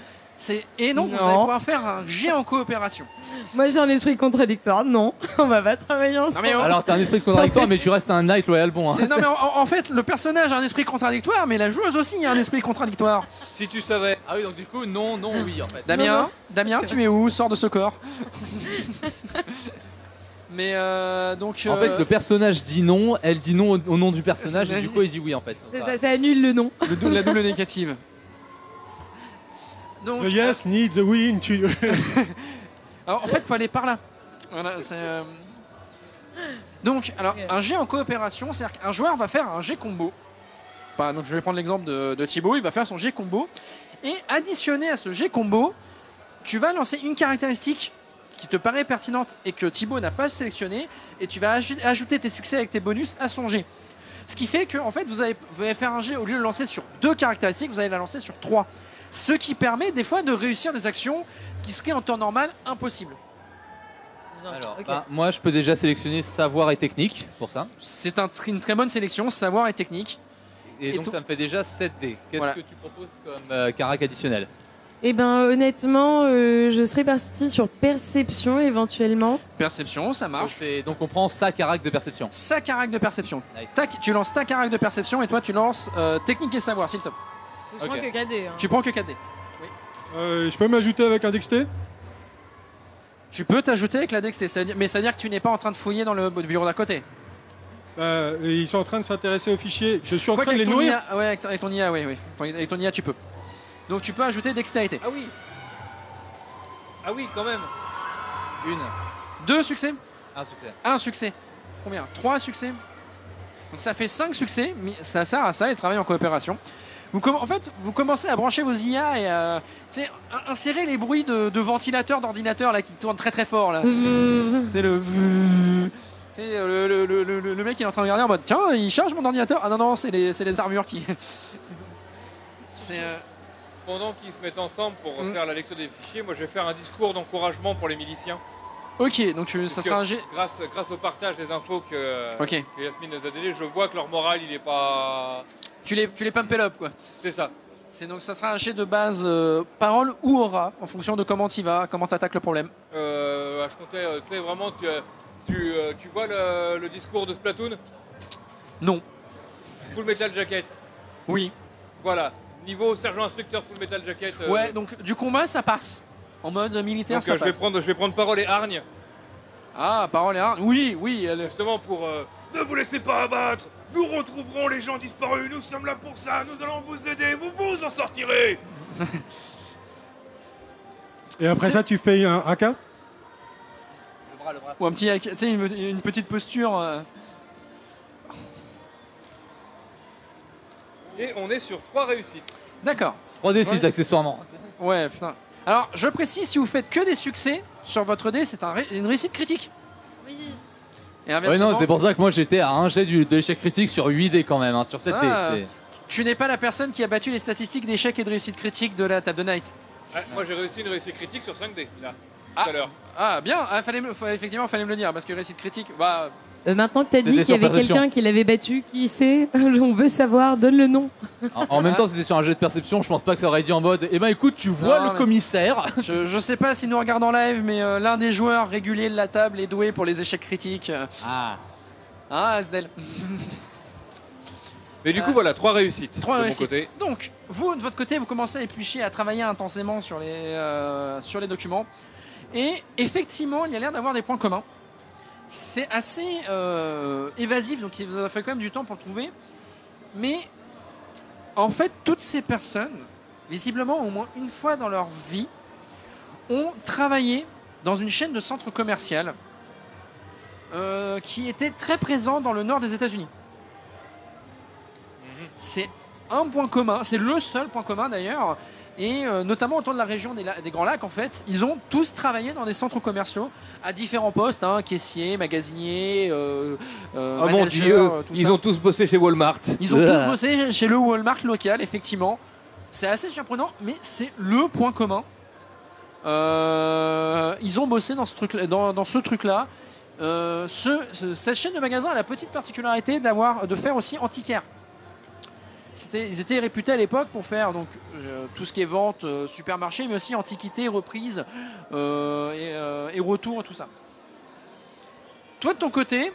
Et donc, vous allez pouvoir faire un jet en coopération. Moi, j'ai un esprit contradictoire. Non, on va pas travailler ensemble. Alors, t'as un esprit contradictoire, mais tu restes un Knight loyal bon. Hein. Non, mais en fait, le personnage a un esprit contradictoire, mais la joueuse aussi a un esprit contradictoire. Si tu savais. Ah oui, donc du coup, non, oui, en fait. Damien, tu es où? Sors de ce corps. Mais donc. En fait, le personnage dit non, elle dit non au nom du personnage, et du coup, il dit oui, en fait. Ça annule le nom. La double négative. Donc, the yes needs the win to... Alors, en fait, il faut aller par là. Voilà, donc, alors, un jet en coopération, c'est-à-dire qu'un joueur va faire un jet combo. Donc, je vais prendre l'exemple de Thibaut, il va faire son jet combo. Et additionné à ce jet combo, tu vas lancer une caractéristique qui te paraît pertinente et que Thibaut n'a pas sélectionné, et tu vas ajouter tes succès avec tes bonus à son jet. Ce qui fait que en fait, vous allez faire un jet, au lieu de le lancer sur 2 caractéristiques, vous allez la lancer sur 3. Ce qui permet des fois de réussir des actions qui seraient en temps normal impossibles. Alors, Ok. moi, je peux déjà sélectionner savoir et technique pour ça. C'est une très bonne sélection, savoir et technique. Et, Et donc, tout- ça me fait déjà 7 dés. Qu'est-ce Voilà. que tu proposes comme carac additionnel? Eh ben honnêtement, je serais partie sur perception éventuellement. Perception, ça marche. Donc, on prend sa carac de perception. Sa carac de perception. Nice. Tac, tu lances ta carac de perception et toi tu lances technique et savoir, s'il te plaît. Je prends Ok. que KD. Hein. Tu prends que 4D. Je peux m'ajouter avec un dexté? Tu peux t'ajouter avec la dexté, mais ça veut dire que tu n'es pas en train de fouiller dans le bureau d'à côté. Ils sont en train de s'intéresser aux fichiers. Je suis en Quoi train de les qu'avec ton nourrir. IA, ouais, avec ton IA, oui. Avec ton IA, tu peux. Donc tu peux ajouter dextérité. Ah oui. Ah oui, quand même. 2 succès, Un succès. 1 succès. Combien 3 succès. Donc ça fait 5 succès, mais ça sert à ça, les travailler en coopération. En fait, vous commencez à brancher vos IA et à insérer les bruits de ventilateurs d'ordinateurs là qui tournent très très fort là. C'est le. C'est le mec qui est en train de regarder en mode tiens, il charge mon ordinateur. Ah non, c'est les armures qui. C'est. Pendant qu'ils se mettent ensemble pour faire la lecture des fichiers, moi je vais faire un discours d'encouragement pour les miliciens. Ok, donc ça Parce sera que un jet. grâce au partage des infos que Yasmine nous a donné, je vois que leur moral il est pas. Tu les pump it up quoi. C'est ça. Donc ça sera un jet de base parole ou aura en fonction de comment tu vas, comment tu attaques le problème. Je comptais, tu sais vraiment, tu vois le discours de Splatoon, Non. Full Metal Jacket. Oui. Voilà. Niveau sergent instructeur Full Metal Jacket. Ouais, donc du combat ça passe. En mode militaire donc, ça je vais passe. prendre parole et hargne. Ah, parole et arme. Oui, elle. Justement pour ne vous laissez pas abattre. Nous retrouverons les gens disparus. Nous sommes là pour ça. Nous allons vous aider. Vous vous en sortirez. Et après ça, tu fais un AK? Le bras. Ou un petit, tu sais, une petite posture. Et on est sur 3 réussites. D'accord. 3d6 Ouais. accessoirement. Ouais, putain. Alors, je précise, si vous faites que des succès sur votre dé, c'est une réussite critique. Oui. Et Oui, inversement, non, c'est pour ça que moi j'étais à un jet de l'échec critique sur 8 dés quand même, hein, sur 7 Ça, dés. tu n'es pas la personne qui a battu les statistiques d'échec et de réussite critique de la table de Night. Moi j'ai réussi une réussite critique sur 5D là. Tout à l'heure. Ah, bien. Effectivement, fallait me le dire parce que réussite critique, bah. Maintenant que t'as dit C'était qu'il y sur avait perception. quelqu'un qui l'avait battu, qui c'est? On veut savoir, donne le nom. En même temps, c'était sur un jet de perception, je pense pas que ça aurait dit en mode eh ben écoute, tu vois Non, le mais- commissaire. Je sais pas si nous regardons en live, mais l'un des joueurs réguliers de la table est doué pour les échecs critiques. Ah. Ah, Asdel. Mais du coup voilà 3 réussites 3 de réussites. mon côté. Donc, vous, de votre côté, vous commencez à éplucher, à travailler intensément sur les documents. Et effectivement, il y a l'air d'avoir des points communs. C'est assez évasif, donc il vous a fait quand même du temps pour le trouver. Mais en fait, toutes ces personnes, visiblement au moins une fois dans leur vie, ont travaillé dans une chaîne de centres commerciaux qui était très présent dans le nord des États-Unis. C'est un point commun, c'est le seul point commun d'ailleurs, et notamment autour de la région des Grands Lacs en fait, ils ont tous travaillé dans des centres commerciaux à différents postes, hein, caissiers, magasiniers, Oh mon managers, dieu, tout ils ça. ont tous bossé chez Walmart. Ils ont tous bossé chez le Walmart local, effectivement. C'est assez surprenant, mais c'est le point commun. Ils ont bossé dans ce truc-là. Cette chaîne de magasins a la petite particularité de faire aussi antiquaire. Ils étaient réputés à l'époque pour faire donc, tout ce qui est vente, supermarché, mais aussi antiquité, reprise et retour et tout ça. Toi de ton côté,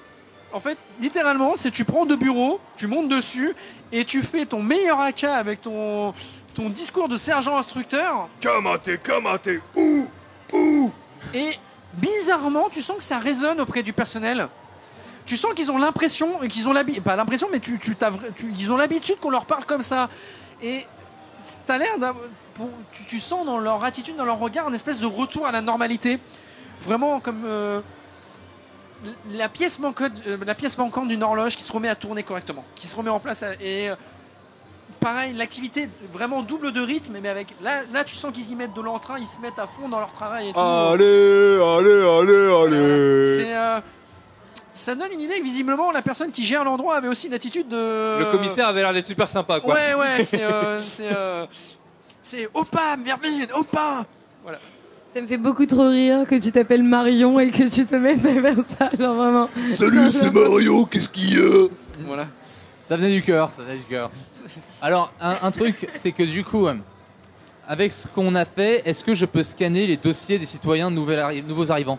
en fait, littéralement, c'est tu prends 2 bureaux, tu montes dessus et tu fais ton meilleur AK avec ton discours de sergent instructeur. Kamate, ouh. Et bizarrement, tu sens que ça résonne auprès du personnel. Tu sens qu'ils ont l'impression, qu'ils ont l'habitude, pas l'impression, mais ils ont l'habitude qu'on leur parle comme ça. Et t'as l'air tu sens dans leur attitude, dans leur regard, une espèce de retour à la normalité. Vraiment comme la pièce manquante d'une horloge qui se remet à tourner correctement, qui se remet en place. Et pareil, l'activité vraiment double de rythme, mais avec là tu sens qu'ils y mettent de l'entrain, ils se mettent à fond dans leur travail et tout. Allez. C'est ça donne une idée que visiblement la personne qui gère l'endroit avait aussi une attitude de. Le commissaire avait l'air d'être super sympa, quoi. Ouais, c'est Opa, merveille, Opa. Voilà. Ça me fait beaucoup trop rire que tu t'appelles Marion et que tu te mettes à faire ça, genre vraiment. Salut, c'est Mario, qu'est-ce qu'il y a? Voilà. Ça venait du cœur, ça venait du cœur. Alors, un truc, c'est que du coup, avec ce qu'on a fait, est-ce que je peux scanner les dossiers des citoyens nouveaux arrivants?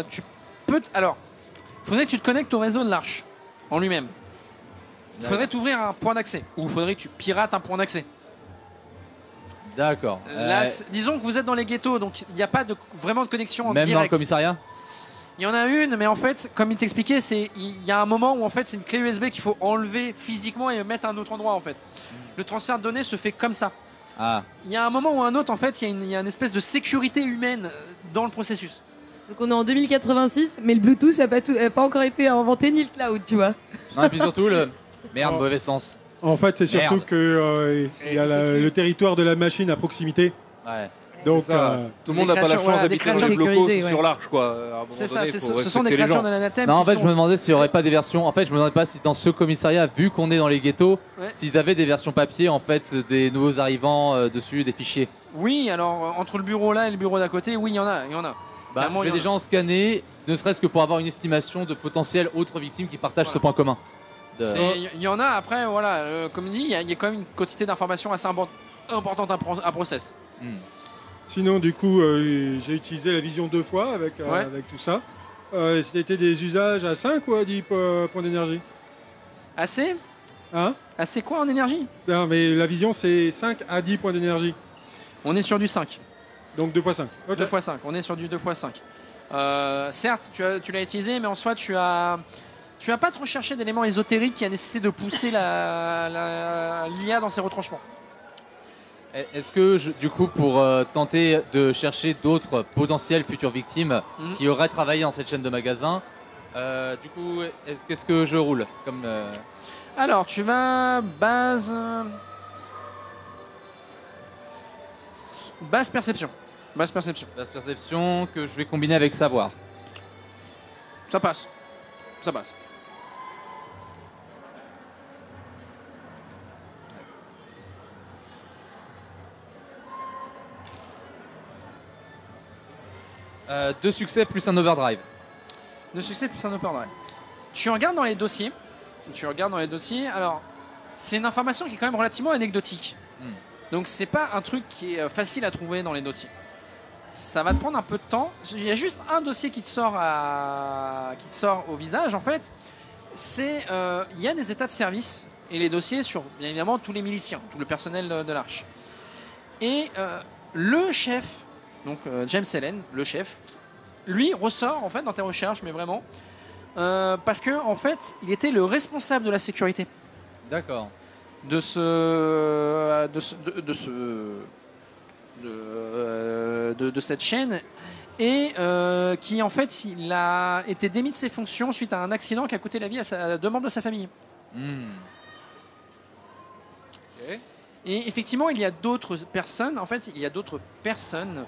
Tu peux. Alors, faudrait que tu te connectes au réseau de l'Arche en lui-même. Faudrait t'ouvrir un point d'accès ou faudrait que tu pirates un point d'accès. D'accord. Là, disons que vous êtes dans les ghettos, donc il n'y a pas vraiment de connexion en Même direct. dans le commissariat? Il y en a une, mais en fait, comme il t'expliquait, il y a un moment où en fait c'est une clé USB qu'il faut enlever physiquement et mettre à un autre endroit en fait. Le transfert de données se fait comme ça. Ah. Il y a un moment ou un autre en fait, il y a une espèce de sécurité humaine dans le processus. Donc on est en 2086, mais le Bluetooth n'a pas encore été inventé ni le cloud, tu vois. Non, et puis surtout, merde, mauvais sens. En fait, c'est surtout Merde. que il y a le territoire de la machine à proximité. Ouais. Donc, Tout le monde n'a pas la créatures, chance voilà, des d'habiter dans créatures les locaux sécurisées, sur ouais. l'arche, quoi. À un moment C'est ça, donné, faut ce sont des respecter les créatures gens. de l'anathème. Non, en qui fait, sont- je me demandais s'il n'y aurait pas des versions. En fait, je me demandais pas si dans ce commissariat, vu qu'on est dans les ghettos, Ouais. s'ils avaient des versions papier, en fait, des nouveaux arrivants dessus, des fichiers. Oui, alors entre le bureau là et le bureau d'à côté, oui, il y en a. Bah, Clairement, je vais il y en a. déjà en scanner, ne serait-ce que pour avoir une estimation de potentielles autres victimes qui partagent ce point commun. Il y en a après, voilà, comme dit, il y a quand même une quantité d'informations assez importante à process. sinon, du coup, j'ai utilisé la vision 2 fois avec tout ça. C'était des usages à 5 ou à 10 points d'énergie. Assez Hein? Assez quoi en énergie? Non, mais la vision, c'est 5 à 10 points d'énergie. On est sur du 5. Donc 2 x 5. 2 x 5, on est sur du 2 x 5. Certes, tu l'as utilisé, mais en soi, tu as pas trop cherché d'éléments ésotériques qui a nécessité de pousser l'IA dans ses retranchements. Est-ce que, du coup, pour tenter de chercher d'autres potentielles futures victimes qui auraient travaillé dans cette chaîne de magasins, du coup, qu'est-ce que je roule comme, Alors, tu vas base perception. Base perception. la perception que je vais combiner avec savoir? Ça passe. Ça passe. Deux succès plus un overdrive. De succès plus un overdrive. Tu regardes dans les dossiers. Alors, c'est une information qui est quand même relativement anecdotique. Donc, c'est pas un truc qui est facile à trouver dans les dossiers. Ça va te prendre un peu de temps. Il y a juste un dossier qui te sort au visage, en fait. C'est il y a des états de service et les dossiers sur, bien évidemment, tous les miliciens, tout le personnel de l'Arche. Et le chef, donc James Allen, le chef, lui ressort en fait dans tes recherches, mais vraiment parce que en fait, il était le responsable de la sécurité D'accord. de cette chaîne et qui en fait il a été démis de ses fonctions suite à un accident qui a coûté la vie à deux membres de sa famille. Et effectivement, il y a d'autres personnes. En fait, il y a d'autres personnes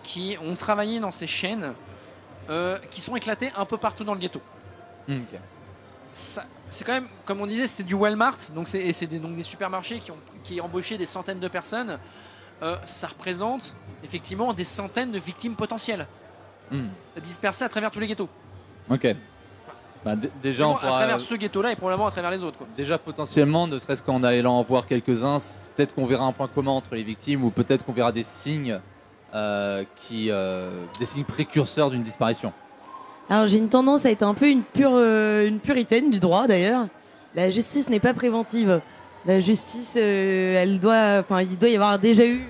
qui ont travaillé dans ces chaînes, qui sont éclatées un peu partout dans le ghetto. Ok. C'est quand même, comme on disait, c'est du Walmart, donc c'est des supermarchés qui embauchaient des centaines de personnes. Ça représente effectivement des centaines de victimes potentielles, dispersées à travers tous les ghettos. Ok. Bah, déjà, on À pourra- travers ce ghetto-là et probablement à travers les autres, quoi. Déjà potentiellement, ne serait-ce qu'en allant en voir quelques-uns, peut-être qu'on verra un point commun entre les victimes ou peut-être qu'on verra des signes des signes précurseurs d'une disparition. Alors j'ai une tendance à être un peu une puritaine du droit d'ailleurs. La justice n'est pas préventive. La justice, il doit y avoir déjà eu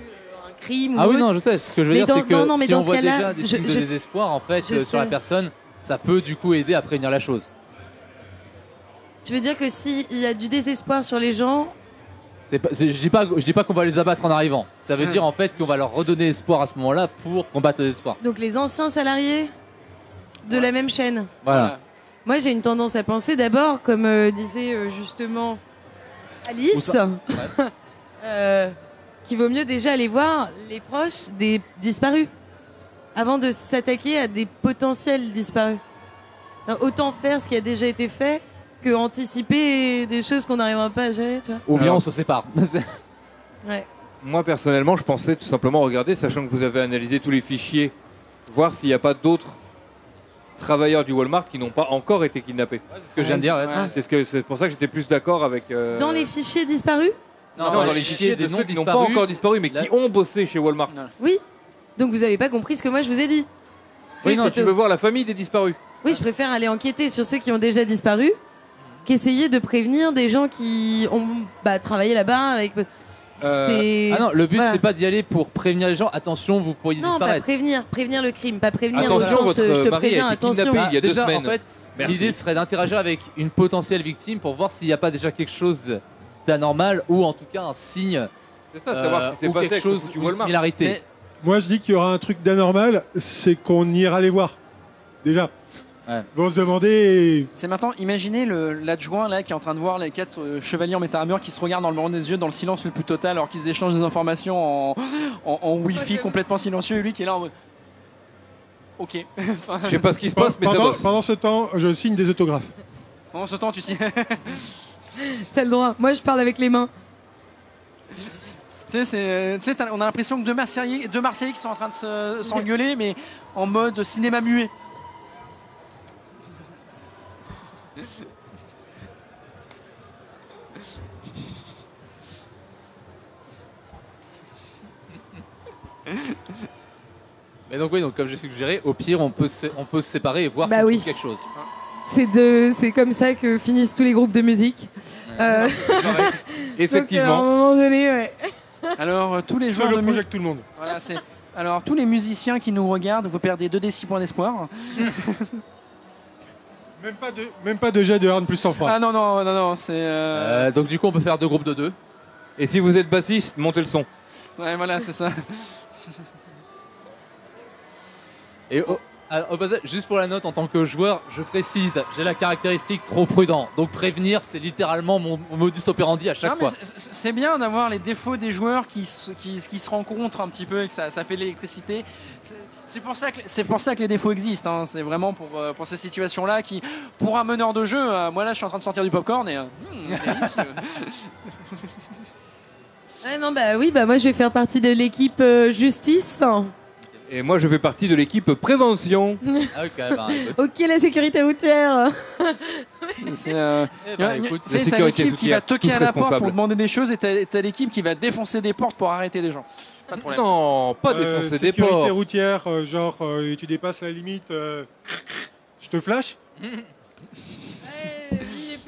un crime. Ah ou oui, autre. non, je sais. Ce que je veux Mais dire, c'est que non, mais si dans on ce voit cas-là, déjà des signes de désespoir en fait je sur la sais. personne, ça peut du coup aider à prévenir la chose. Tu veux dire que s'il y a du désespoir sur les gens, Je dis pas qu'on va les abattre en arrivant. Ça veut dire en fait qu'on va leur redonner espoir à ce moment-là pour combattre le désespoir. donc les anciens salariés de la même chaîne. Voilà. Moi j'ai une tendance à penser d'abord, comme disait justement Alice, qu'il vaut mieux déjà aller voir les proches des disparus avant de s'attaquer à des potentiels disparus. Alors, autant faire ce qui a déjà été fait que anticiper des choses qu'on n'arrivera pas à gérer, tu vois. Ou bien Alors- on se sépare. Ouais. Moi, personnellement, je pensais tout simplement regarder, sachant que vous avez analysé tous les fichiers, voir s'il n'y a pas d'autres travailleurs du Walmart qui n'ont pas encore été kidnappés. C'est ce que je viens de dire. ouais. C'est pour ça que j'étais plus d'accord avec. Dans les fichiers disparus? Non, dans les fichiers de ceux qui n'ont pas encore disparu, mais qui ont bossé chez Walmart. Oui. Donc vous n'avez pas compris ce que moi je vous ai dit. Oui, non, tu veux voir la famille des disparus. Oui, je préfère aller enquêter sur ceux qui ont déjà disparu qu'essayer de prévenir des gens qui ont travaillé là-bas avec. C'est- Ah non, le but Voilà. c'est pas d'y aller pour prévenir les gens. Attention, vous pourriez Non, pas disparaître. prévenir le crime, pas prévenir Attention, au sens votre je te mari a préviens, été attention. kidnappé il y a 2 Déjà, semaines. en fait, Merci. l'idée serait d'interagir avec une potentielle victime pour voir s'il n'y a pas déjà quelque chose d'anormal ou en tout cas un signe C'est ça, savoir ce qui s'est ou passé quelque avec chose, le foutu une Walmart. similarité. Moi, je dis qu'il y aura un truc d'anormal, c'est qu'on ira les voir. Déjà. Ouais. Ils vont se demander. C'est maintenant, imaginez l'adjoint là qui est en train de voir les 4 chevaliers en méta-armure qui se regardent dans le blanc des yeux, dans le silence le plus total, alors qu'ils échangent des informations en Wi-Fi complètement silencieux, et lui qui est là en mode. Ok. Je sais pas ce qui se passe, mais ça bosse. Pendant ce temps, je signe des autographes. Pendant ce temps, tu sais. T'as le droit. Moi, je parle avec les mains. Tu sais, on a l'impression que deux Marseillais qui sont en train de s'engueuler, mais en mode cinéma muet. Mais donc oui, donc comme j'ai suggéré, au pire on peut se séparer et voir Bah si on oui. trouve quelque chose. C'est comme ça que finissent tous les groupes de musique. Effectivement. Donc, à un moment donné, ouais. Alors, tous les C'est joueurs le de projet que tout le monde. Voilà, alors, tous les musiciens qui nous regardent, vous perdez 2d6 points d'espoir. Même pas de jet de Harn plus sang froid. Ah non, c'est. Donc du coup on peut faire 2 groupes de 2. Et si vous êtes bassiste, montez le son. Ouais, voilà, c'est ça. Et au passage, juste pour la note en tant que joueur, je précise, j'ai la caractéristique trop prudent. Donc prévenir, c'est littéralement mon modus operandi à chaque Non, mais fois. c'est bien d'avoir les défauts des joueurs qui se rencontrent un petit peu et que ça fait de l'électricité. C'est pour ça que les défauts existent. Hein. C'est vraiment pour ces situations-là qui, pour un meneur de jeu, moi là je suis en train de sortir du popcorn et délicieux. Ah non, oui, moi je vais faire partie de l'équipe justice. Et moi, je fais partie de l'équipe prévention. Ah, ok, bah, écoute. Ok, la sécurité routière. C'est Eh ben, écoute, tu sais, la t'as sécurité l'équipe qui va routière, toquer tous à la porte responsables. pour demander des choses et t'as l'équipe qui va défoncer des portes pour arrêter des gens. Pas de problème. Non, pas défoncer des Sécurité portes. routière, tu dépasses la limite, je te flash.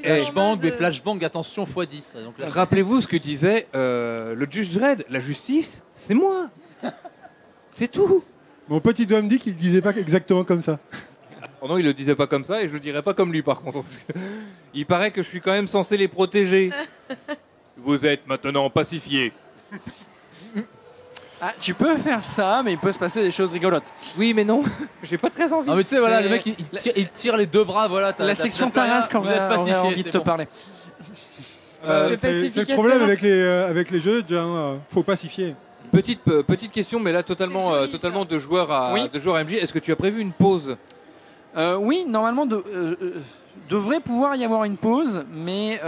Flashbang, mais flashbang, attention, x10. Donc là, Rappelez-vous ce que disait le juge Dredd. La justice, c'est moi. C'est tout. Mon petit doigt me dit qu'il ne disait pas exactement comme ça. Oh non, il le disait pas comme ça et je le dirais pas comme lui par contre. Parce que il paraît que je suis quand même censé les protéger. Vous êtes maintenant pacifiés. Ah, tu peux faire ça, mais il peut se passer des choses rigolotes. Oui, mais non, j'ai pas très envie. non mais tu sais voilà, C'est- le mec il tire les 2 bras, voilà. La section Tarasque vous êtes aurait pacifié, envie de c'est te bon. parler. Le C'est le pacificateur. problème avec les jeux, faut pacifier. Petite question, mais là totalement, C'est joli, totalement de joueurs à Oui. de joueurs à MJ. Est-ce que tu as prévu une pause? Oui, normalement, devrait pouvoir y avoir une pause, mais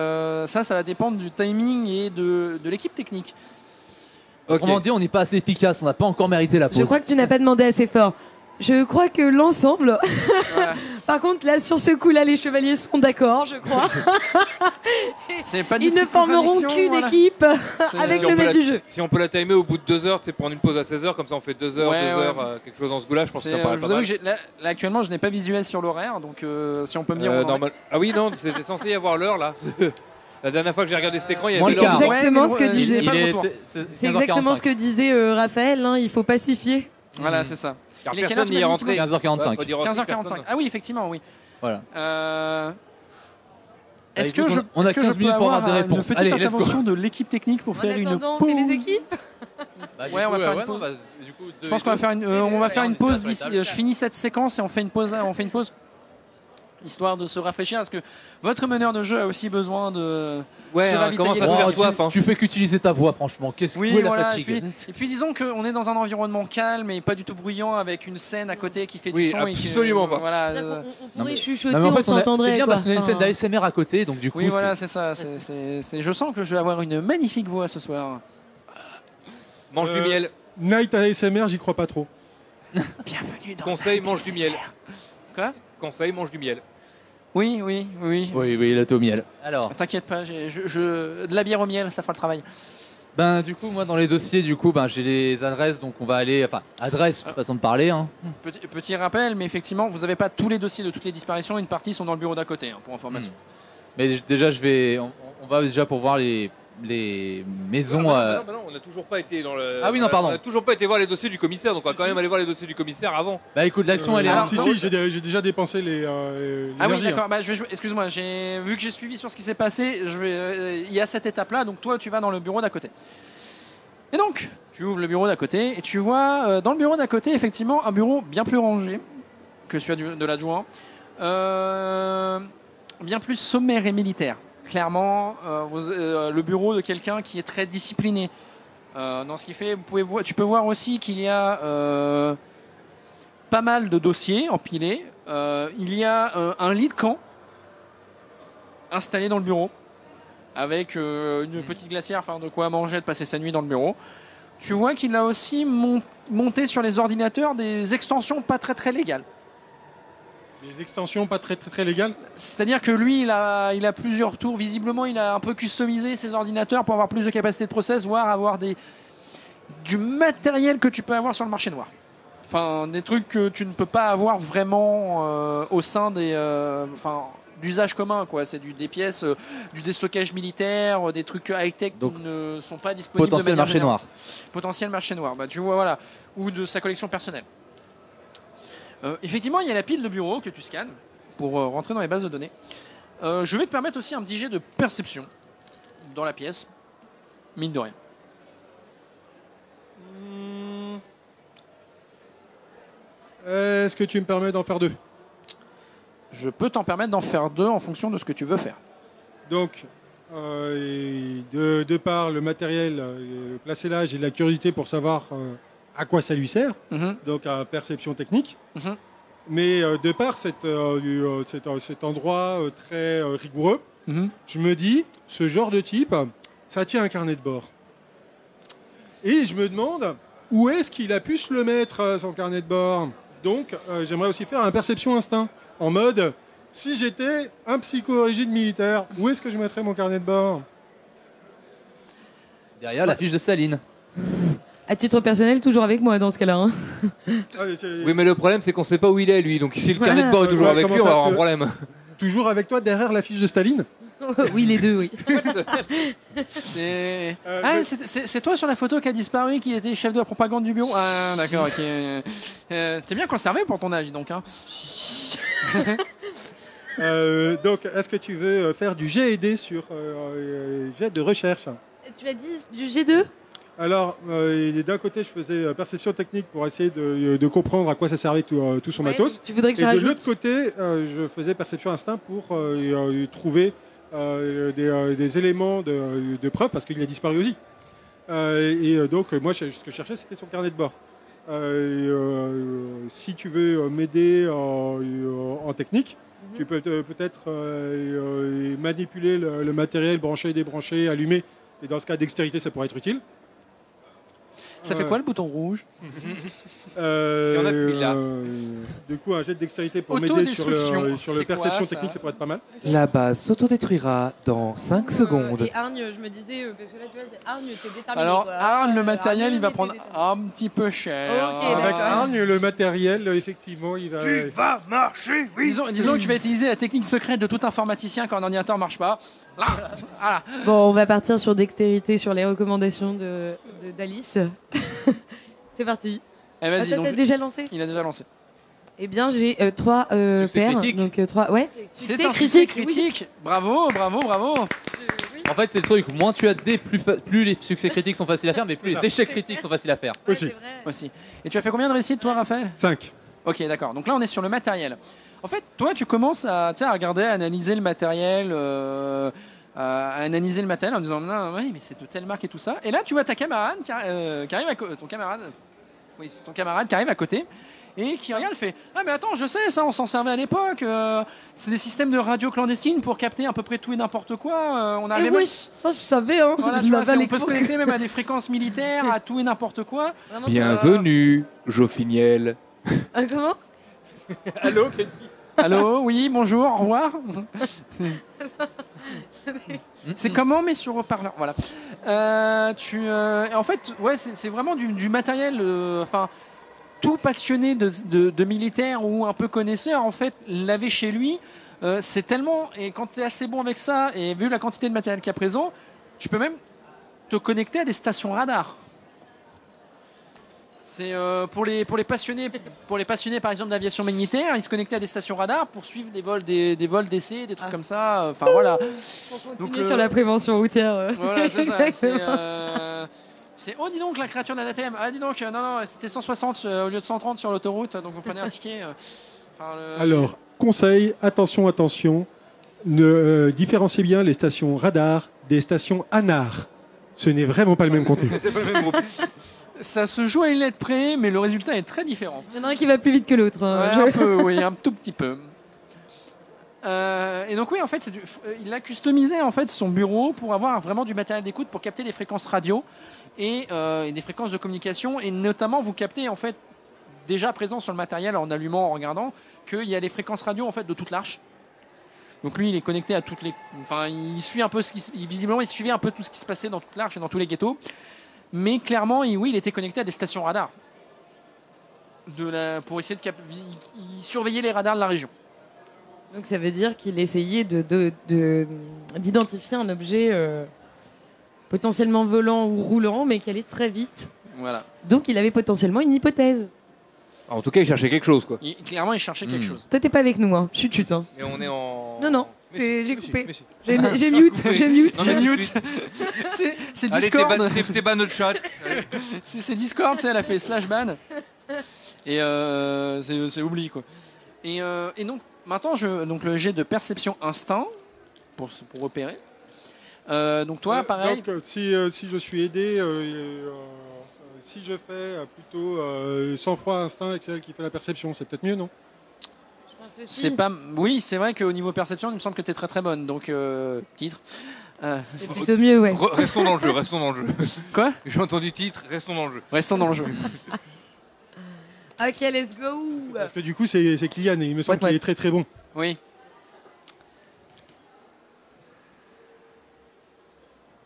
ça va dépendre du timing et de l'équipe technique. Ok. Autrement dit, on n'est pas assez efficace, on n'a pas encore mérité la pause. Je crois que tu n'as pas demandé assez fort. Je crois que l'ensemble. Voilà. Par contre, là, sur ce coup-là, les chevaliers sont d'accord, je crois. C'est pas Ils ne formeront qu'une équipe avec Si le on peut maître la- du jeu. Si on peut la timer au bout de 2 heures, c'est prendre une pause à 16 heures, comme ça on fait 2 heures, Ouais, 2 ouais. heures, quelque chose dans ce goût-là. Je pense que ça Je paraît vous pas avoue mal. que là, actuellement, je n'ai pas visuel sur l'horaire, donc si on peut me dire. où on en est. Normal. Ah oui, non, c'était censé y avoir l'heure là. La dernière fois que j'ai regardé cet écran, il y Moins avait le quart. l'heure. Exactement Ouais, ce que mais disait. il est pas de retour. C'est exactement ce que disait Raphaël, hein, il faut pacifier. Voilà, c'est ça. Car Il est quelle personne heure, n'y est tu m'as dit, rentré. 15h45. Faut dire aussi 15h45. personne. Ah oui, effectivement, oui. Voilà. Est-ce écoute, que je, on a est-ce que 15 je peux minutes pour avoir des une réponses. petite Allez, let's go. intervention de l'équipe technique pour faire une attendant, pause. on fait les équipes. Ouais, on va faire une pause. Je pense qu'on va faire une, on va faire une pause d'ici. Je finis cette séquence et on fait une pause. histoire de se rafraîchir, parce que votre meneur de jeu a aussi besoin de Ouais, se hein, ravitailler. commence à se faire Oh, soif. Hein. tu fais qu'utiliser ta voix, franchement. Qu'est-ce que la Voilà, fatigue et puis disons qu'on est dans un environnement calme et pas du tout bruyant, avec une scène à côté qui fait Oui, du son. absolument pas. Voilà, C'est-à-dire qu'on- on pourrait mais- chuchoter, Non, mais en on fait, s'entendrait. c'est bien quoi. parce qu'on a une scène Enfin, d'ASMR à côté, donc du coup. oui, voilà, c'est- c'est ça. Je sens que je vais avoir une magnifique voix ce soir. Mange du miel. Night ASMR, j'y crois pas trop. Bienvenue dans Conseil, Night mange du miel. Quoi? Conseil, mange du miel. Oui. Oui, il a au miel. Alors, T'inquiète pas, de la bière au miel, ça fera le travail. ben du coup, moi dans les dossiers, du coup, ben j'ai les adresses, donc on va aller, enfin, adresse, façon de parler. Hein. Petit rappel, mais effectivement, vous n'avez pas tous les dossiers de toutes les disparitions. Une partie sont dans le bureau d'à côté, hein, pour information. Mais déjà, on va déjà pour voir les maisons. Non, on n'a toujours pas été dans le. Ah oui, non, pardon. On n'a toujours pas été voir les dossiers du commissaire, donc on va quand même aller voir les dossiers du commissaire avant. Bah écoute, l'action elle est. alors, Si, j'ai déjà dépensé les. Ah oui, l'énergie, hein. d'accord. Bah, excuse-moi, vu que j'ai suivi sur ce qui s'est passé, il y a cette étape-là, donc toi, tu vas dans le bureau d'à côté. Et donc, tu ouvres le bureau d'à côté et tu vois dans le bureau d'à côté, effectivement, un bureau bien plus rangé que celui de l'adjoint, bien plus sommaire et militaire. Clairement, le bureau de quelqu'un qui est très discipliné. Dans ce qui fait, tu peux voir aussi qu'il y a pas mal de dossiers empilés. Il y a un lit de camp installé dans le bureau avec une petite glacière, enfin de quoi manger, de passer sa nuit dans le bureau. Tu vois qu'il a aussi monté sur les ordinateurs des extensions pas très très légales. Les extensions pas très légales. C'est-à-dire que lui, il a plusieurs tours. Visiblement, il a un peu customisé ses ordinateurs pour avoir plus de capacité de process, voire avoir du matériel que tu peux avoir sur le marché noir. Enfin, des trucs que tu ne peux pas avoir vraiment au sein d'usage commun, quoi. C'est des pièces, du déstockage militaire, des trucs high-tech qui ne sont pas disponibles Potentiel de manière marché générale. noir. Potentiel marché noir. Bah, tu vois, voilà. Ou de sa collection personnelle. Effectivement, il y a la pile de bureau que tu scannes pour rentrer dans les bases de données. Je vais te permettre aussi un petit jet de perception dans la pièce, mine de rien. Est-ce que tu me permets d'en faire deux? Je peux t'en permettre d'en faire deux en fonction de ce que tu veux faire. Donc, de par le matériel placé là, j'ai de la curiosité pour savoir à quoi ça lui sert, donc à perception technique. Mais de par cet endroit très rigoureux, je me dis, ce genre de type, ça tient un carnet de bord. Et je me demande, où est-ce qu'il a pu se le mettre, son carnet de bord? Donc, j'aimerais aussi faire un perception instinct, en mode, si j'étais un psycho-origine militaire, où est-ce que je mettrais mon carnet de bord? Derrière la fiche de Staline. À titre personnel, toujours avec moi dans ce cas-là. Hein. Oui, mais le problème, c'est qu'on sait pas où il est, lui. Donc, si le carnet de bord est toujours Ouais, avec comment lui, on va ça, avoir un problème. Toujours avec toi, derrière la fiche de Staline? Oui, les deux, oui. C'est toi sur la photo qui a disparu, qui était chef de la propagande du bureau. Ah, d'accord, ok. T'es bien conservé pour ton âge, donc. Hein. Donc, est-ce que tu veux faire du G&D sur jet de recherche? Tu as dit du G2? Alors, d'un côté, je faisais perception technique pour essayer de comprendre à quoi ça servait tout son matos. Tu voudrais que Et de j'ajoute? l'autre côté, je faisais perception instinct pour trouver des éléments de preuve, parce qu'il a disparu aussi. Donc, moi, ce que je cherchais, c'était son carnet de bord. Si tu veux m'aider en technique, tu peux peut-être manipuler le matériel, brancher, débrancher, allumer. Et dans ce cas, dextérité, ça pourrait être utile. Ça fait quoi le bouton rouge? Il y en a plus, là. Du coup, un jet de dextérité pour m'aider sur le C'est perception quoi, ça? technique, ça pourrait être pas mal. La base s'autodétruira dans 5 secondes. Et Argne, je me disais, parce que là, tu vois, Argne, t'es déterminé. Alors, quoi. Arne, le matériel, Argne, il va t'es prendre déterminé. un petit peu cher. Ok, Avec d'accord. Argne, le matériel, effectivement, il va. Tu vas marcher, oui. Disons que tu vas utiliser la technique secrète de tout informaticien quand un ordinateur marche pas. Là, voilà. Bon, on va partir sur dextérité, sur les recommandations d'Alice. C'est parti. Eh, vas-y, T'as donc, déjà lancé? il a déjà lancé. Eh bien, j'ai 3 Succès paires. critique. Donc 3. Ouais, C'est un succès oui. critique. Bravo. En fait, c'est le truc, moins tu as des, plus les succès critiques sont faciles à faire, mais plus les échecs critiques sont faciles à faire. Aussi. Aussi. Et tu as fait combien de réussites, toi, Raphaël? 5. Ok, d'accord. Donc là, on est sur le matériel. En fait, toi, tu commences à regarder, à analyser le matériel, à analyser le matériel en disant non, oui, mais c'est de telle marque et tout ça. Et là, tu vois ta camarade qui arrive ton camarade, oui, c'est ton camarade qui arrive à côté et qui regarde, fait ah mais attends, je sais ça, on s'en servait à l'époque. C'est des systèmes de radio clandestines pour capter à peu près tout et n'importe quoi. On Et avait oui, ça je savais. Hein. voilà, Je tu vois, l'avais à on peut se l'époque. connecter même à des fréquences militaires, à tout et n'importe quoi. Vraiment, Bienvenue, Jofiniel. Comment Allô, Allô, oui, bonjour, au revoir. C'est comment, mais sur haut-parleur. Voilà. En fait, ouais, c'est vraiment du matériel. Enfin, tout passionné de militaire ou un peu connaisseur, en fait, l'avait chez lui. C'est tellement. Et quand tu es assez bon avec ça, et vu la quantité de matériel qu'il y a présent, tu peux même te connecter à des stations radar. C'est pour les passionnés par exemple d'aviation militaire, ils se connectaient à des stations radar pour suivre des vols d'essai, des trucs comme ça. Enfin voilà. Pour continuer sur la prévention routière. Voilà, c'est ça. Exactement. C'est oh dis donc la créature d'un ATM. Ah dis donc non c'était 160 au lieu de 130 sur l'autoroute, donc vous prenez un ticket. Alors, conseil, attention, ne différenciez bien les stations radar des stations anar. Ce n'est vraiment pas le même contenu. C'est pas le même groupe. Ça se joue à une lettre près, mais le résultat est très différent. Il y en a un qui va plus vite que l'autre. hein. Ouais, un peu, oui, un tout petit peu. Et donc oui, en fait, il a customisé en fait son bureau pour avoir vraiment du matériel d'écoute pour capter des fréquences radio et des fréquences de communication, et notamment vous captez en fait déjà présent sur le matériel en allumant, en regardant qu'il y a les fréquences radio en fait de toute l'Arche. Donc lui, il est connecté à toutes les, enfin, il suit un peu visiblement, il suivait un peu tout ce qui se passait dans toute l'Arche et dans tous les ghettos. Mais clairement, il était connecté à des stations radar. Pour essayer il surveillait les radars de la région. Donc ça veut dire qu'il essayait d'identifier un objet potentiellement volant ou roulant, mais qui allait très vite. Voilà. Donc il avait potentiellement une hypothèse. En tout cas, il cherchait quelque chose, quoi. Clairement, il cherchait quelque chose. Toi, t'es pas avec nous, hein. Chut. Hein. Et on est en. Non. Mais J'ai si, coupé. mais si. J'ai mute. Non, mais mute. C'est Allez, Discord. t'es pas notre chat. C'est Discord, elle a fait slash ban. Et c'est oubli quoi. Et donc maintenant, donc le jet de perception instinct pour repérer. Donc toi, pareil. Donc, si je suis aidé, si je fais plutôt sang-froid, instinct, et que c'est elle qui fait la perception, c'est peut-être mieux, non? C'est pas. Oui, c'est vrai qu'au niveau perception, il me semble que tu es très très bonne. Donc titre. C'est plutôt mieux, ouais. Restons dans le jeu. Quoi? J'ai entendu titre, restons dans le jeu. Restons dans le jeu. Ok, let's go. Parce que du coup, c'est Kylian et il me semble qu'il est très très bon. Oui.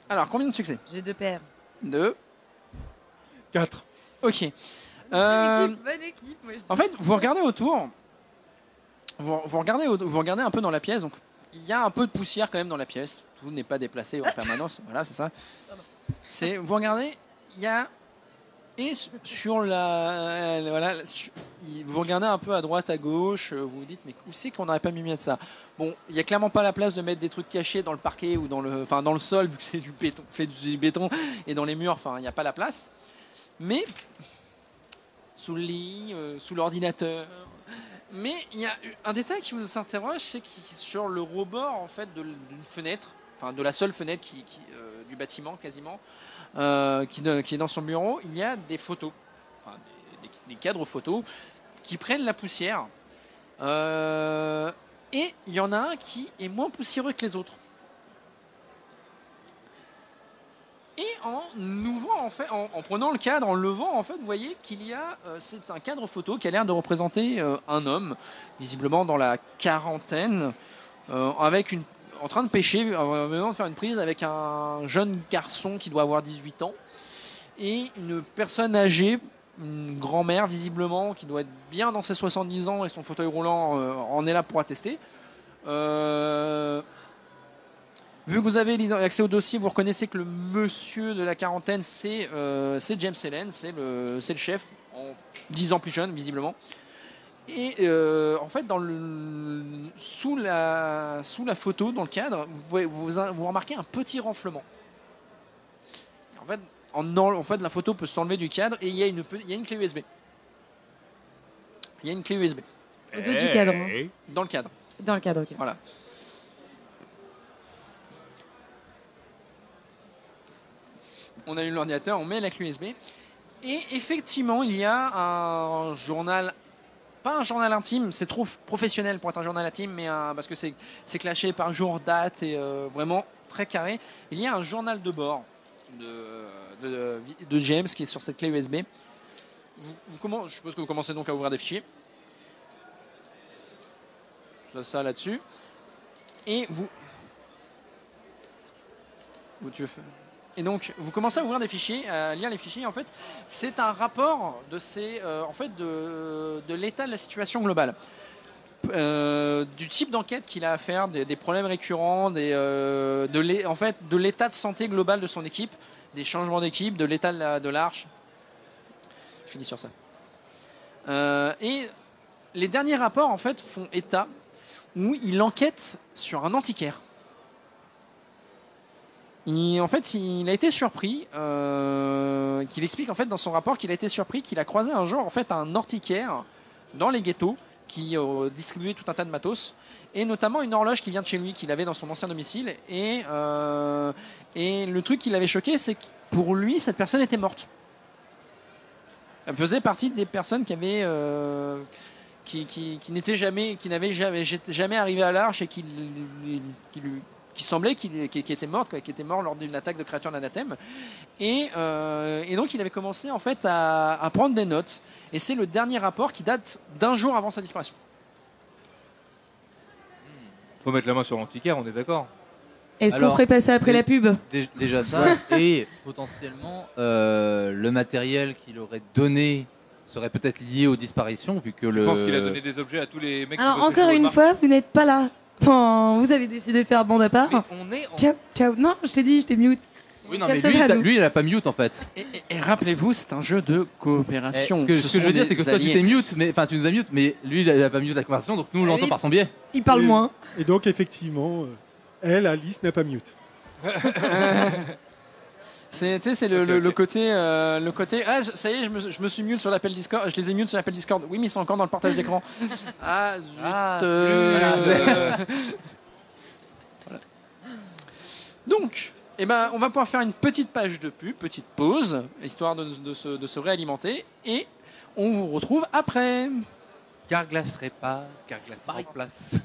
Alors, combien de succès? J'ai 2 paires. 2. 4. Ok. Bonne équipe. En fait, vous regardez autour. Vous regardez un peu dans la pièce. Donc, il y a un peu de poussière quand même dans la pièce. Tout n'est pas déplacé en permanence. Voilà, c'est ça. Vous regardez, il y a et sur vous regardez un peu à droite, à gauche. Vous vous dites mais où c'est qu'on n'aurait pas mis de ça? Bon, il y a clairement pas la place de mettre des trucs cachés dans le parquet ou dans le sol vu que c'est du béton, et dans les murs. Enfin, il n'y a pas la place. Mais sous le lit, sous l'ordinateur. Mais il y a un détail qui vous interroge, c'est que sur le rebord en fait d'une fenêtre, enfin de la seule fenêtre du bâtiment quasiment, qui est dans son bureau, il y a des photos, enfin, des cadres photos qui prennent la poussière. Et il y en a un qui est moins poussiéreux que les autres. Et en ouvrant, en fait, en prenant le cadre, en le levant, en fait, vous voyez qu'il y a, c'est un cadre photo qui a l'air de représenter un homme, visiblement dans la quarantaine, en train de pêcher, venant de faire une prise avec un jeune garçon qui doit avoir 18 ans et une personne âgée, une grand-mère visiblement, qui doit être bien dans ses 70 ans et son fauteuil roulant en est là pour attester. Vu que vous avez accès au dossier, vous reconnaissez que le monsieur de la quarantaine, c'est James Allen, c'est le chef, en 10 ans plus jeune, visiblement. Et en fait, sous la photo, dans le cadre, vous remarquez un petit renflement. Et en fait, la photo peut s'enlever du cadre et il y a une clé USB. Il y a une clé USB. Au dos du cadre. Hein. Dans le cadre. Dans le cadre, ok. Voilà. On allume l'ordinateur, on met la clé USB. Et effectivement, il y a un journal, pas un journal intime, c'est trop professionnel pour être un journal intime, mais parce que c'est clashé par jour, date et vraiment très carré. Il y a un journal de bord de James qui est sur cette clé USB. Je suppose que vous commencez donc à ouvrir des fichiers. Ça là-dessus. Et et donc, vous commencez à ouvrir des fichiers, à lire les fichiers. En fait, c'est un rapport de l'état de la situation globale. Du type d'enquête qu'il a à faire, des problèmes récurrents, de l'état de santé global de son équipe, des changements d'équipe, de l'état de l'arche. Je finis sur ça. Et les derniers rapports, en fait, font état où il enquête sur un antiquaire. Il a été surpris, qu'il explique en fait dans son rapport qu'il a été surpris qu'il a croisé un jour en fait un antiquaire dans les ghettos qui distribuait tout un tas de matos et notamment une horloge qui vient de chez lui qu'il avait dans son ancien domicile et le truc qui l'avait choqué c'est que pour lui cette personne était morte. Elle faisait partie des personnes qui avaient qui n'avaient jamais arrivé à l'arche et qui semblait qu'il était mort, qui était mort lors d'une attaque de créatures d'anathème. Et donc il avait commencé en fait à prendre des notes. Et c'est le dernier rapport qui date d'un jour avant sa disparition. Faut mettre la main sur l'antiquaire, on est d'accord. Est-ce qu'on ferait passer après la pub? Déjà ça, et potentiellement le matériel qu'il aurait donné serait peut-être lié aux disparitions, vu que Je pense qu'il a donné des objets à tous les mecs. Alors encore une fois, vous n'êtes pas là. Bon, vous avez décidé de faire bande à part. Mais on est en... Ciao, ciao. Non, je t'ai dit, je t'ai mute. Oui, non, mais lui, il a pas mute en fait. Et rappelez-vous, c'est un jeu de coopération. Ce que je veux dire, c'est que toi, tu t'es mute, enfin, tu nous as mute, mais lui, il a pas mute la conversation, donc nous, on l'entend par son biais. Il parle moins. Et donc, effectivement, Alice, n'a pas mute. C'est le côté ah ça y est je me suis mute sur l'appel Discord, je les ai mute sur l'appel Discord. Oui mais ils sont encore dans le partage d'écran. Ah zut. Voilà. Donc on va pouvoir faire une petite page de pub, petite pause histoire de se réalimenter et on vous retrouve après. Carglass répare, Carglass remplace.